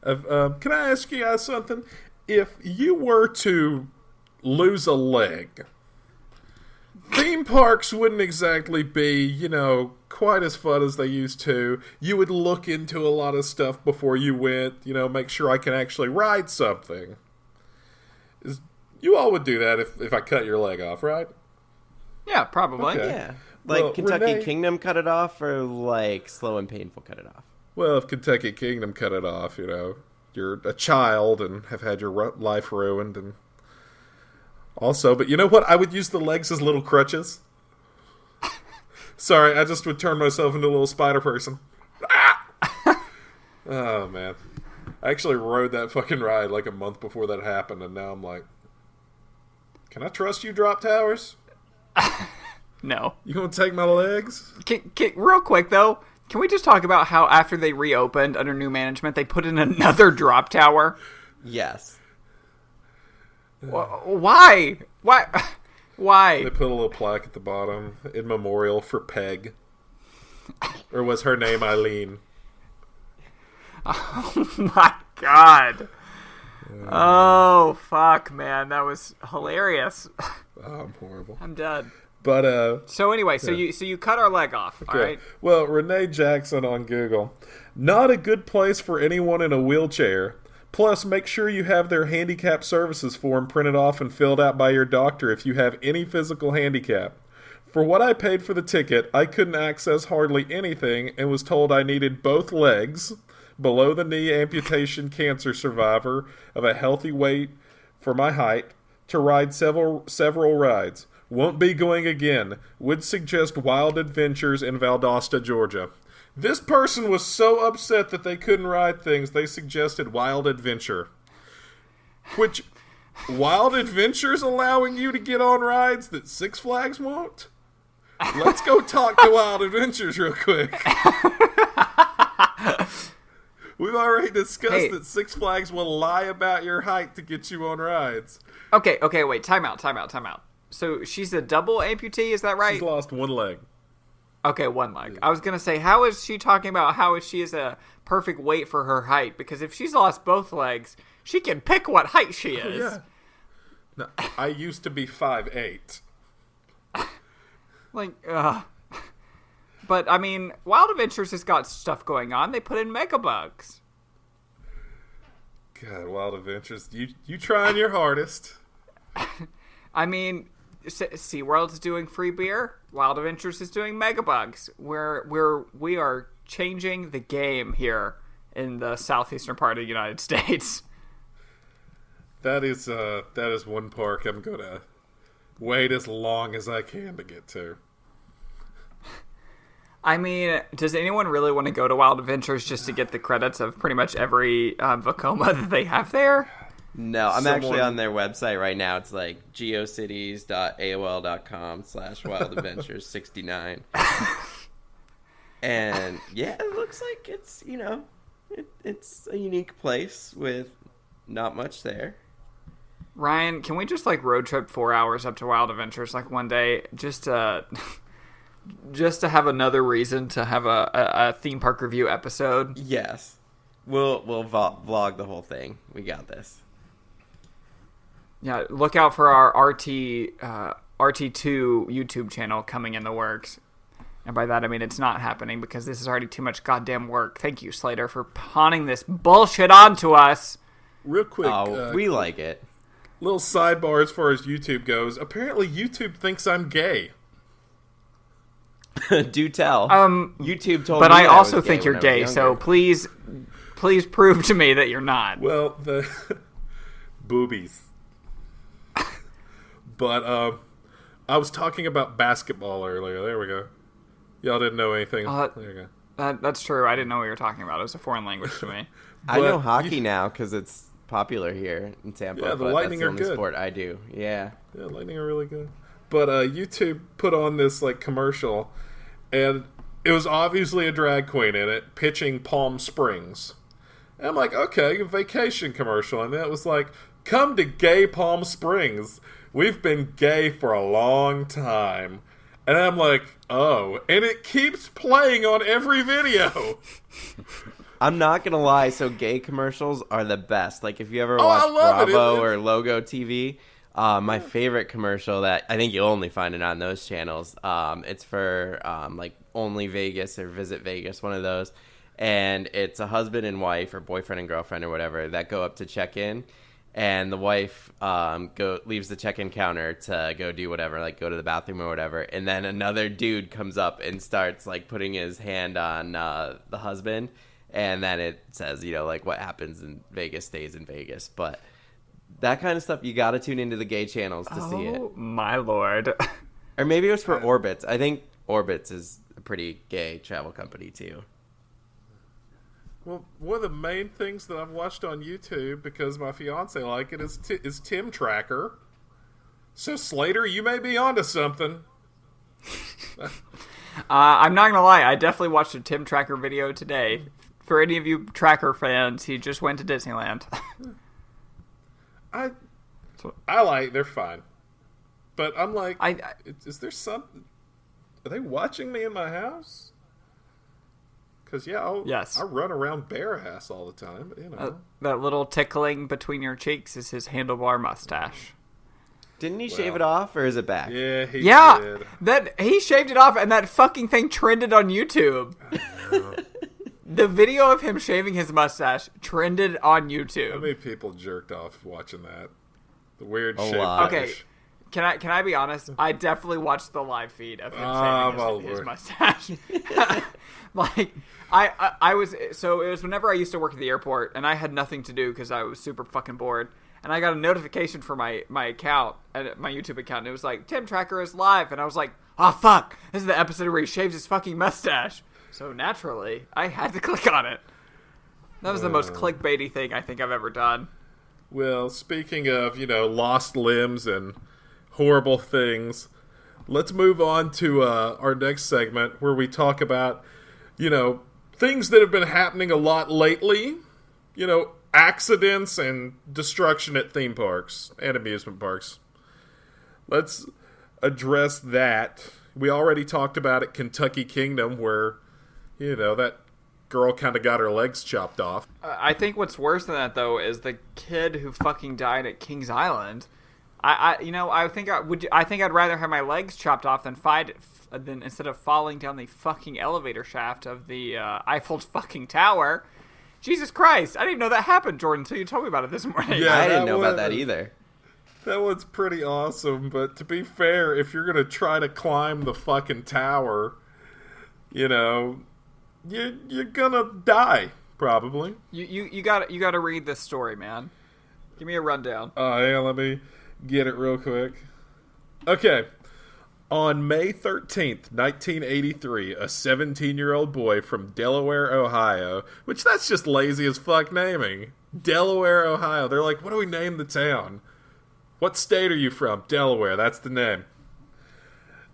N: Can I ask you guys something? If you were to lose a leg, theme parks wouldn't exactly be, quite as fun as they used to. You would look into a lot of stuff before you went, make sure I can actually ride something. You all would do that if I cut your leg off, right?
L: Yeah, probably.
N: Okay.
M: Yeah. Like Kentucky
N: Renee,
M: Kingdom cut it off, or like Slow and Painful cut it off?
N: Well, if Kentucky Kingdom cut it off, you're a child and have had your life ruined, and also, but you know what? I would use the legs as little crutches. Sorry, I just would turn myself into a little spider person. Ah! Oh, man. I actually rode that fucking ride like a month before that happened, and now I'm like, can I trust you, Drop Towers?
L: No.
N: You gonna take my legs?
L: Real quick, though, can we just talk about how after they reopened under new management, they put in another drop tower?
M: Yes.
L: Why? Why?
N: They put a little plaque at the bottom in memorial for Peg. Or was her name Eileen?
L: Oh my god. Oh, fuck, man. That was hilarious.
N: Oh, I'm horrible.
L: I'm dead.
N: But,
L: so anyway, so you cut our leg off,
N: okay.
L: all right?
N: Well, Renee Jackson on Google. Not a good place for anyone in a wheelchair. Plus, make sure you have their handicap services form printed off and filled out by your doctor if you have any physical handicap. For what I paid for the ticket, I couldn't access hardly anything and was told I needed both legs, below the knee amputation cancer survivor of a healthy weight for my height, to ride several rides. Won't be going again. Would suggest Wild Adventures in Valdosta, Georgia. This person was so upset that they couldn't ride things, they suggested Wild Adventure. Which, Wild Adventure's allowing you to get on rides that Six Flags won't? Let's go talk to Wild Adventures real quick. We've already discussed that Six Flags will lie about your height to get you on rides.
L: Okay, wait, time out. So she's a double amputee, is that right?
N: She's lost one leg.
L: Okay, one leg. I was going to say, how is she talking about how she is a perfect weight for her height? Because if she's lost both legs, she can pick what height she is.
N: Yeah. No, I used to be 5'8".
L: But, I mean, Wild Adventures has got stuff going on. They put in Megabugs.
N: God, Wild Adventures. You trying your hardest.
L: I mean, SeaWorld's doing free beer. Wild Adventures is doing Megabugs. We are changing the game here in the southeastern part of the United States.
N: That is one park I'm gonna wait as long as I can to get to.
L: I mean, does anyone really want to go to Wild Adventures just to get the credits of pretty much every Vekoma that they have there?
M: No, I'm actually on their website right now. It's like geocities.aol.com/wildadventures69. And yeah, it looks like it's, it's a unique place with not much there.
L: Ryan, can we just like road trip 4 hours up to Wild Adventures like one day just to have another reason to have a theme park review episode?
M: Yes. We'll vlog the whole thing. We got this.
L: Yeah, look out for our RT2 YouTube channel coming in the works. And by that I mean it's not happening because this is already too much goddamn work. Thank you, Slater, for pawning this bullshit onto us.
N: Real quick.
M: We like it.
N: Little sidebar as far as YouTube goes. Apparently YouTube thinks I'm gay.
M: Do tell. YouTube told
L: but
M: me
L: I
M: I
L: also
M: was
L: think
M: gay
L: you're
M: when I was
L: gay,
M: younger.
L: so please prove to me that you're not.
N: Well, the boobies. But I was talking about basketball earlier. There we go. Y'all didn't know anything. There you go.
L: That's true. I didn't know what you were talking about. It was a foreign language to me.
M: I know hockey now because it's popular here in Tampa.
N: Yeah, the
M: but
N: Lightning
M: that's
N: are
M: the only
N: good.
M: sport I do. Yeah.
N: Yeah, Lightning are really good. But YouTube put on this like commercial, and it was obviously a drag queen in it pitching Palm Springs. And I'm like, okay, a vacation commercial, and then it was like, come to gay Palm Springs. We've been gay for a long time. And I'm like, oh, and it keeps playing on every video.
M: I'm not gonna lie. So gay commercials are the best. Like if you ever
N: I
M: watch
N: love it.
M: Bravo or Logo TV, my favorite commercial that I think you'll only find it on those channels. It's for like Only Vegas or Visit Vegas, one of those, and it's a husband and wife or boyfriend and girlfriend or whatever that go up to check in. And the wife leaves the check-in counter to go do whatever, like go to the bathroom or whatever. And then another dude comes up and starts like putting his hand on the husband. And then it says, like what happens in Vegas stays in Vegas. But that kind of stuff, you got to tune into the gay channels to see it.
L: Oh, my lord.
M: Or maybe it was for Orbitz. I think Orbitz is a pretty gay travel company too.
N: Well, one of the main things that I've watched on YouTube, because my fiance like it, is Tim Tracker. So, Slater, you may be onto something.
L: I'm not gonna lie, I definitely watched a Tim Tracker video today. For any of you Tracker fans, he just went to Disneyland.
N: I like, they're fine. But I'm like, is there something? Are they watching me in my house? Because, I run around bare ass all the time, but,
L: that little tickling between your cheeks is his handlebar mustache.
M: Didn't he shave it off, or is it back?
N: Yeah, he did.
L: He shaved it off, and that fucking thing trended on YouTube. The video of him shaving his mustache trended on YouTube.
N: How many people jerked off watching that? The weird shave
L: Okay,
N: finish.
L: can I be honest? I definitely watched the live feed of him shaving his mustache. Like, I was, so it was whenever I used to work at the airport, and I had nothing to do because I was super fucking bored, and I got a notification for my account, my YouTube account, and it was like, Tim Tracker is live, and I was like, oh fuck, this is the episode where he shaves his fucking mustache. So naturally, I had to click on it. That was the most clickbaity thing I think I've ever done.
N: Well, speaking of, lost limbs and horrible things, let's move on to our next segment where we talk about, things that have been happening a lot lately. Accidents and destruction at theme parks and amusement parks. Let's address that. We already talked about it, Kentucky Kingdom, where, that girl kind of got her legs chopped off.
L: I think what's worse than that, though, is the kid who fucking died at Kings Island. I think I'd rather have my legs chopped off than instead of falling down the fucking elevator shaft of the Eiffel fucking Tower. Jesus Christ! I didn't even know that happened, Jordan, until you told me about it this morning.
N: Yeah,
M: I didn't know about that either.
N: That one's pretty awesome, but to be fair, if you're gonna try to climb the fucking tower, you're gonna die probably.
L: You got to read this story, man. Give me a rundown.
N: Yeah, let me get it real quick. Okay. On May 13th, 1983, a 17-year-old boy from Delaware, Ohio, which that's just lazy as fuck naming. Delaware, Ohio. They're like, what do we name the town? What state are you from? Delaware, that's the name.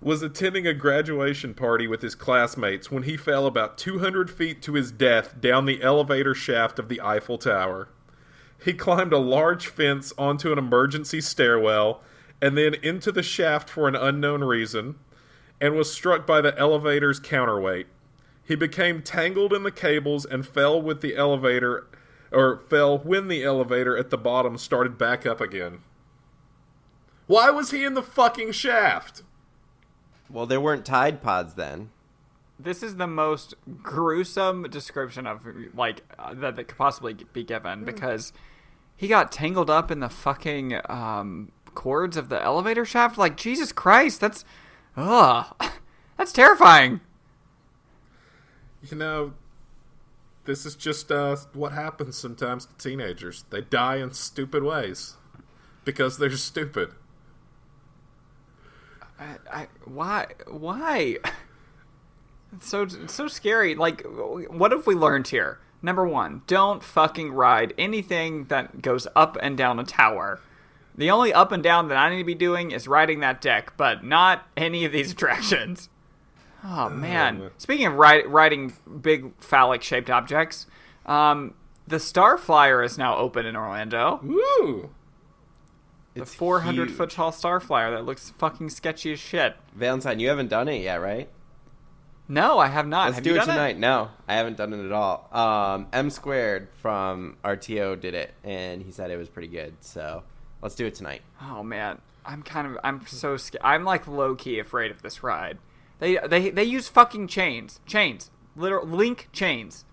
N: Was attending a graduation party with his classmates when he fell about 200 feet to his death down the elevator shaft of the Eiffel Tower. He climbed a large fence onto an emergency stairwell and then into the shaft for an unknown reason, and was struck by the elevator's counterweight. He became tangled in the cables and fell when the elevator at the bottom started back up again. Why was he in the fucking shaft?
M: Well, there weren't Tide Pods then.
L: This is the most gruesome description of, that could possibly be given, because he got tangled up in the fucking, cords of the elevator shaft. Like, Jesus Christ, that's terrifying.
N: You know, this is just what happens sometimes to teenagers. They die in stupid ways because they're stupid.
L: Why? It's so scary. Like, what have we learned here? Number one, don't fucking ride anything that goes up and down a tower. The only up and down that I need to be doing is riding that deck, but not any of these attractions. Oh, man. Speaking of riding big phallic-shaped objects, the Starflyer is now open in Orlando.
N: Woo!
L: The 400-foot tall Starflyer that looks fucking sketchy as shit.
M: Valentine, you haven't done it yet, right?
L: No, I have not.
M: Let's
L: have
M: do
L: you
M: it
L: done
M: tonight. No, I haven't done it at all. M Squared from RTO did it, and he said it was pretty good, so... Let's do it tonight.
L: Oh man, I'm so scared. I'm like low key afraid of this ride. They use fucking chains, literal link chains,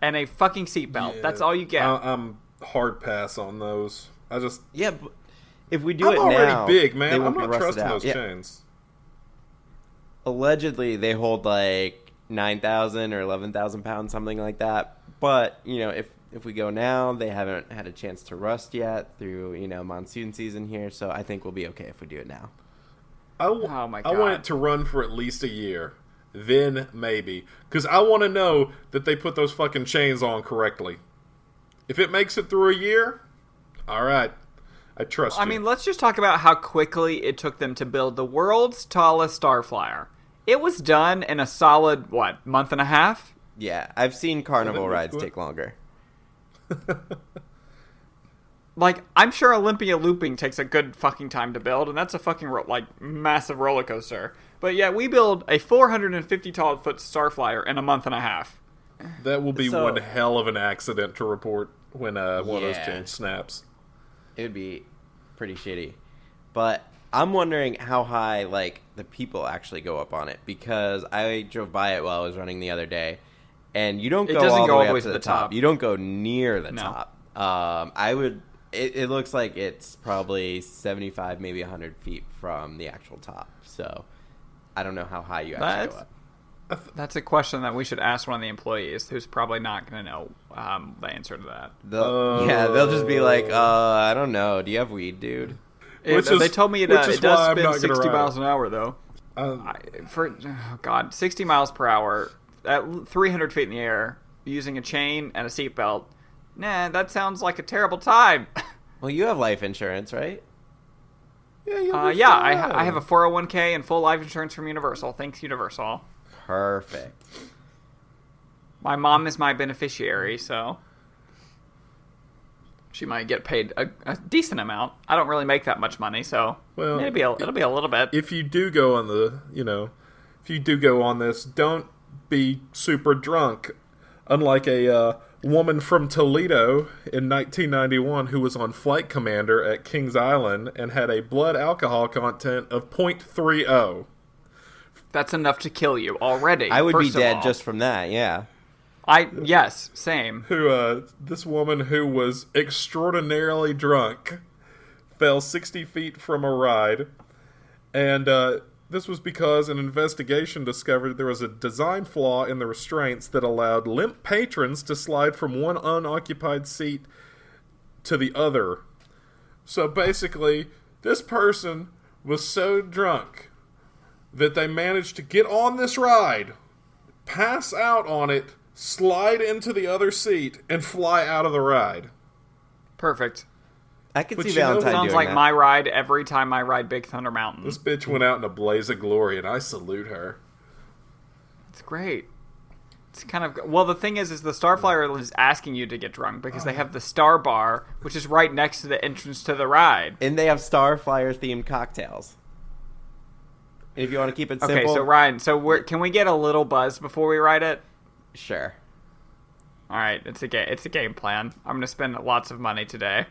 L: and a fucking seatbelt. Yeah, that's all you get.
N: I'm hard pass on those. But
M: if we do it now,
N: I'm already big, man.
M: They
N: I'm
M: won't
N: not
M: be rusted
N: trusting
M: out.
N: those chains.
M: Allegedly, they hold like 9,000 or 11,000 pounds, something like that. But you know, if we go now, they haven't had a chance to rust yet through, monsoon season here, so I think we'll be okay if we do it now.
L: Oh my God.
N: I want it to run for at least a year. Then maybe. Because I want to know that they put those fucking chains on correctly. If it makes it through a year, all right. I trust you.
L: I mean, let's just talk about how quickly it took them to build the world's tallest Starflyer. It was done in a solid, month and a half?
M: Yeah, I've seen carnival rides take longer.
L: Like, I'm sure Olympia Looping takes a good fucking time to build, and that's a fucking massive roller coaster. But yeah, we build a 450-foot Starflyer in a month and a half.
N: That will be one hell of an accident to report when one of those chains snaps.
M: It would be pretty shitty. But I'm wondering how high the people actually go up on it, because I drove by it while I was running the other day. And you don't go all the way up to the top. You don't go near the top. It looks like it's probably 75, maybe 100 feet from the actual top. So I don't know how high you actually go up.
L: That's a question that we should ask one of the employees, who's probably not going to know the answer to that.
M: They'll just be like, I don't know. Do you have weed, dude?
L: They told me it does spin 60 miles an hour, though. 60 miles per hour at 300 feet in the air, using a chain and a seatbelt. Nah, that sounds like a terrible time.
M: Well, you have life insurance, right?
L: Yeah, I have a 401k and full life insurance from Universal. Thanks, Universal.
M: Perfect.
L: My mom is my beneficiary, so she might get paid a decent amount. I don't really make that much money, so it'll be a little bit.
N: If you do go on this, don't be super drunk. Unlike a woman from Toledo in 1991 who was on Flight Commander at Kings Island and had a blood alcohol content of 0.30.
L: That's enough to kill you already.
M: I would be dead just from that, yeah.
L: Yes, same.
N: This woman who was extraordinarily drunk fell 60 feet from a ride, and this was because an investigation discovered there was a design flaw in the restraints that allowed limp patrons to slide from one unoccupied seat to the other. So basically, this person was so drunk that they managed to get on this ride, pass out on it, slide into the other seat, and fly out of the ride.
L: Perfect.
M: I could
N: But
M: see
N: you know
M: Valentine
N: what?
L: Sounds
M: doing
L: like
M: that.
L: my ride every time I ride Big Thunder Mountain.
N: This bitch went out in a blaze of glory, and I salute her.
L: It's great. It's kind of well. The thing is the Starflyer is asking you to get drunk because they have the Star Bar, which is right next to the entrance to the ride.
M: And they have Starflyer themed cocktails. And if you want to keep it simple.
L: Okay, so Ryan, can we get a little buzz before we ride it?
M: Sure.
L: All right, it's a game plan. I'm gonna spend lots of money today.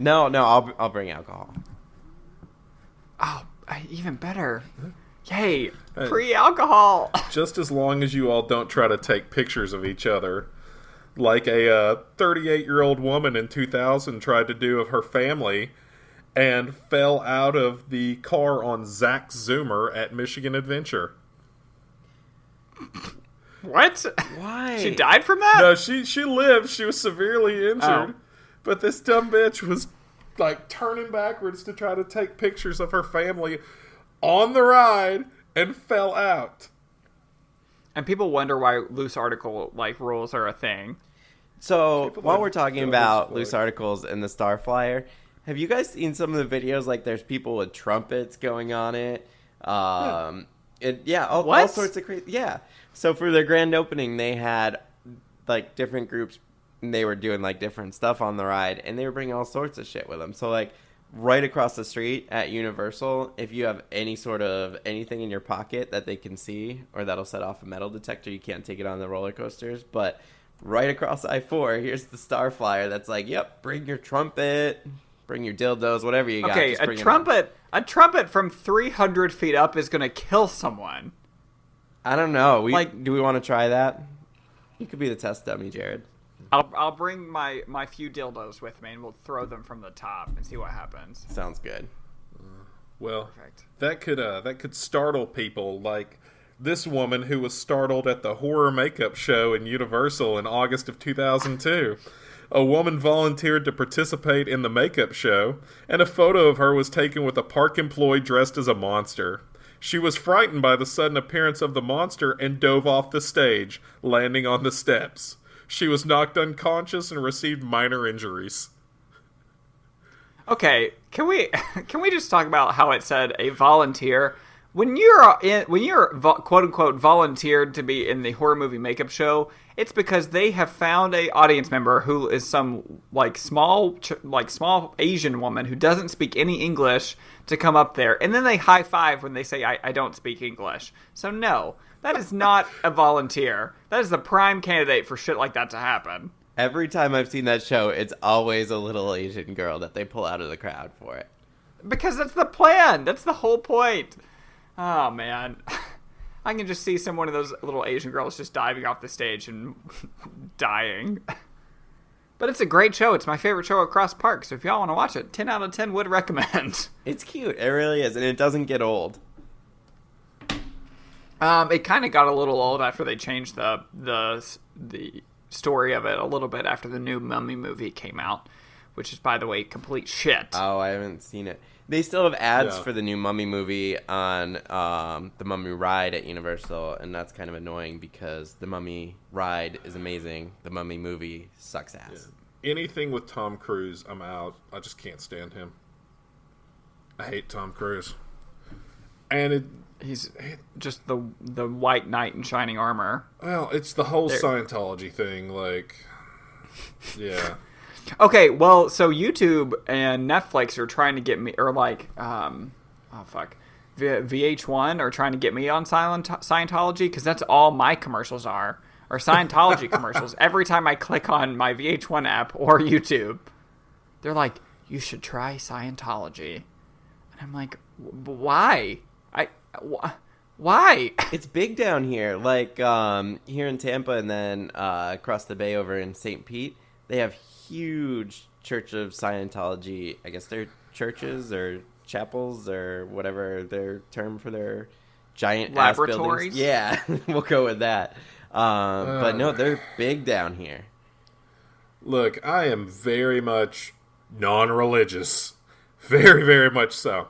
M: No, I'll bring alcohol.
L: Oh, even better. Yay, free alcohol.
N: Just as long as you all don't try to take pictures of each other, like a 38-year-old woman in 2000 tried to do of her family and fell out of the car on Zach Zoomer at Michigan Adventure.
L: What?
M: Why?
L: She died from that?
N: No, she lived. She was severely injured.
L: Oh.
N: But this dumb bitch was like turning backwards to try to take pictures of her family on the ride and fell out.
L: And people wonder why loose article rules are a thing.
M: So
N: People
M: while
N: are
M: we're talking
N: dumb
M: about
N: as
M: loose
N: fuck.
M: articles and the Starflyer, have you guys seen some of the videos? Like, there's people with trumpets going on it. All sorts of crazy. Yeah. So for their grand opening, they had like different groups. And they were doing like different stuff on the ride, and they were bringing all sorts of shit with them. So like right across the street at Universal, if you have any sort of anything in your pocket that they can see or that'll set off a metal detector, you can't take it on the roller coasters. But right across I-4, here's the Starflyer that's like, yep, bring your trumpet, bring your dildos, whatever you got.
L: Okay,
M: just
L: a
M: bring it
L: trumpet from 300 feet up is gonna kill someone.
M: on. I don't know. Do we want to try that? You could be the test dummy, Jared.
L: I'll bring my few dildos with me, and we'll throw them from the top and see what happens.
M: Sounds good.
N: Well,
L: Perfect.
N: that could startle people, like this woman who was startled at the horror makeup show in Universal in August of 2002. A woman volunteered to participate in the makeup show, and a photo of her was taken with a park employee dressed as a monster. She was frightened by the sudden appearance of the monster and dove off the stage, landing on the steps. She was knocked unconscious and received minor injuries.
L: Okay, can we just talk about how it said a volunteer? When you're quote unquote volunteered to be in the horror movie makeup show, it's because they have found a audience member who is some small Asian woman who doesn't speak any English to come up there, and then they high five when they say I don't speak English. So no, that is not a volunteer. That is the prime candidate for shit like that to happen.
M: Every time I've seen that show, it's always a little Asian girl that they pull out of the crowd for it.
L: Because that's the plan. That's the whole point. Oh, man. I can just see one of those little Asian girls just diving off the stage and dying. But it's a great show. It's my favorite show across park. So if y'all want to watch it, 10 out of 10 would recommend.
M: It's cute. It really is. And it doesn't get old.
L: It kind of got a little old after they changed the story of it a little bit after the new Mummy movie came out, which is, by the way, complete shit.
M: Oh, I haven't seen it. They still have ads for the new Mummy movie on the Mummy ride at Universal, and that's kind of annoying because the Mummy ride is amazing. The Mummy movie sucks ass.
N: Yeah. Anything with Tom Cruise, I'm out. I just can't stand him. I hate Tom Cruise. And
L: he's just the white knight in shining armor.
N: Well, it's the whole Scientology thing, yeah.
L: Okay, well, so YouTube and Netflix are trying to get me, or VH1 are trying to get me on Scientology, because that's all my commercials are Scientology commercials. Every time I click on my VH1 app or YouTube, they're like, you should try Scientology. And I'm like, why? Why?
M: It's big down here. Here in Tampa and then across the bay over in St. Pete, they have huge Church of Scientology. I guess they're churches or chapels or whatever their term for their giant
L: laboratories.
M: Yeah, we'll go with that. But no, they're big down here.
N: Look, I am very much non-religious. Very, very much so.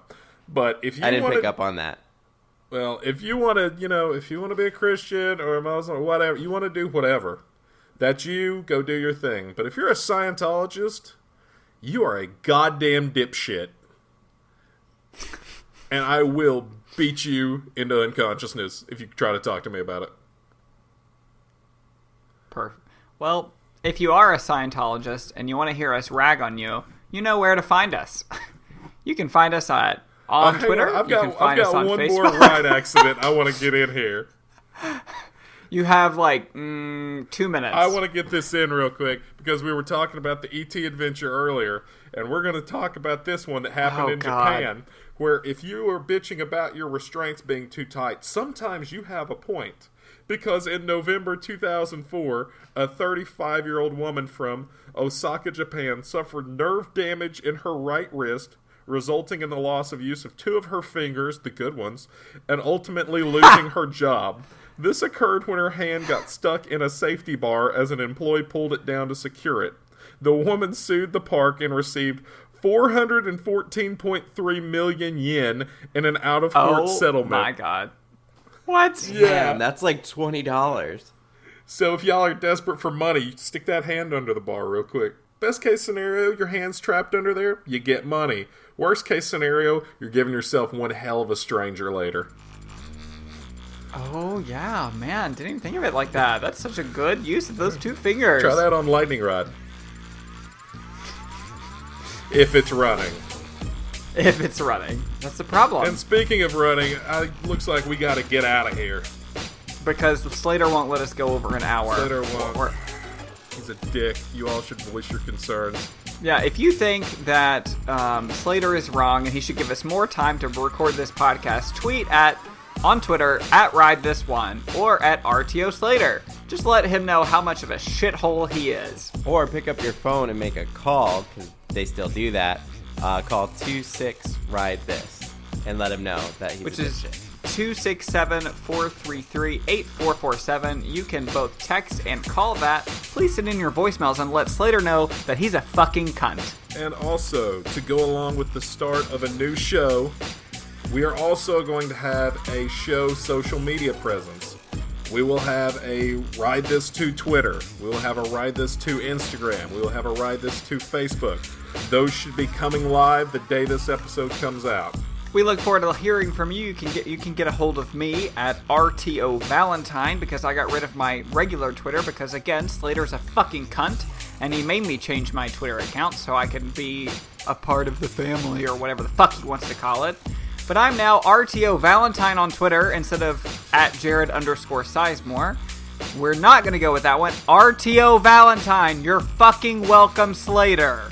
N: But if you
M: I didn't pick up on that.
N: Well, if you want to, if you want to be a Christian or a Muslim or whatever, you want to do whatever. That's you. Go do your thing. But if you're a Scientologist, you are a goddamn dipshit. And I will beat you into unconsciousness if you try to talk to me about it.
L: Perfect. Well, if you are a Scientologist and you want to hear us rag on you, you know where to find us. You can find us on Twitter.
N: I've
L: you
N: got
L: can find us on
N: one
L: Facebook.
N: more ride accident I want to get in here.
L: You have 2 minutes.
N: I want to get this in real quick because we were talking about the ET adventure earlier, and we're going to talk about this one that happened in Japan, where if you are bitching about your restraints being too tight, sometimes you have a point. Because in November 2004, a 35-year-old woman from Osaka, Japan, suffered nerve damage in her right wrist, resulting in the loss of use of 2 of her fingers, the good ones, and ultimately losing her job. This occurred when her hand got stuck in a safety bar as an employee pulled it down to secure it. The woman sued the park and received 414.3 million yen in an out-of-court settlement.
L: Oh my god. What?
N: Yeah.
M: Man, that's like $20.
N: So if y'all are desperate for money, stick that hand under the bar real quick. Best case scenario, your hand's trapped under there, you get money. Worst case scenario, you're giving yourself one hell of a stranger later.
L: Oh, yeah, man. Didn't even think of it like that. That's such a good use of those 2 fingers.
N: Try that on lightning rod. If it's running.
L: If it's running. That's the problem.
N: And speaking of running, looks like we got to get out of here.
L: Because Slater won't let us go over an hour.
N: Slater won't. He's a dick. You all should voice your concerns.
L: Yeah, if you think that Slater is wrong and he should give us more time to record this podcast, tweet on Twitter at RideThis1 or at RTO Slater. Just let him know how much of a shithole he is.
M: Or pick up your phone and make a call, because they still do that. Call 26-RIDE-THIS and let him know that he's
L: Which
M: a
L: is
M: dipshit.
L: 267-433-8447. You can both text and call that. Please send in your voicemails and let Slater know that he's a fucking cunt.
N: And also, to go along with the start of a new show, we are also going to have a show social media presence. We will have a Ride This 2 Twitter. We will have a Ride This 2 Instagram. We will have a Ride This 2 Facebook. Those should be coming live the day this episode comes out.
L: We look forward to hearing from you. You can get a hold of me at RTO Valentine because I got rid of my regular Twitter because, again, Slater's a fucking cunt and he made me change my Twitter account so I can be a part of the family or whatever the fuck he wants to call it. But I'm now RTO Valentine on Twitter instead of at Jared_Sizemore. We're not going to go with that one. RTO Valentine, you're fucking welcome, Slater.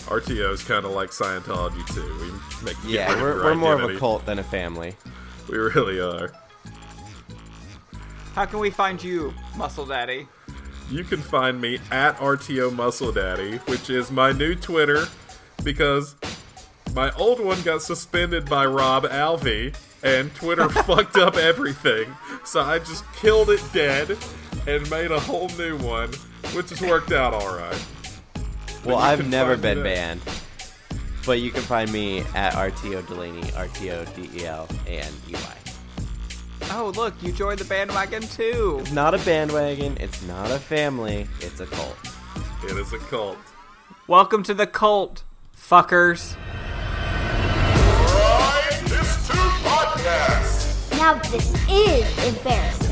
N: RTO is kind of like Scientology, too. We make
M: we're more of a cult than a family.
N: We really are.
L: How can we find you, Muscle Daddy?
N: You can find me at RTO Muscle Daddy, which is my new Twitter, because my old one got suspended by Robb Alvey, and Twitter fucked up everything. So I just killed it dead and made a whole new one, which has worked out alright.
M: Well, I've never been banned. But you can find me at RTO DeLaney, RTO DELANEY.
L: Oh, look, you joined the bandwagon too.
M: It's not a bandwagon, it's not a family, it's a cult.
N: It is a cult.
L: Welcome to the cult, fuckers.
B: Now this is embarrassing.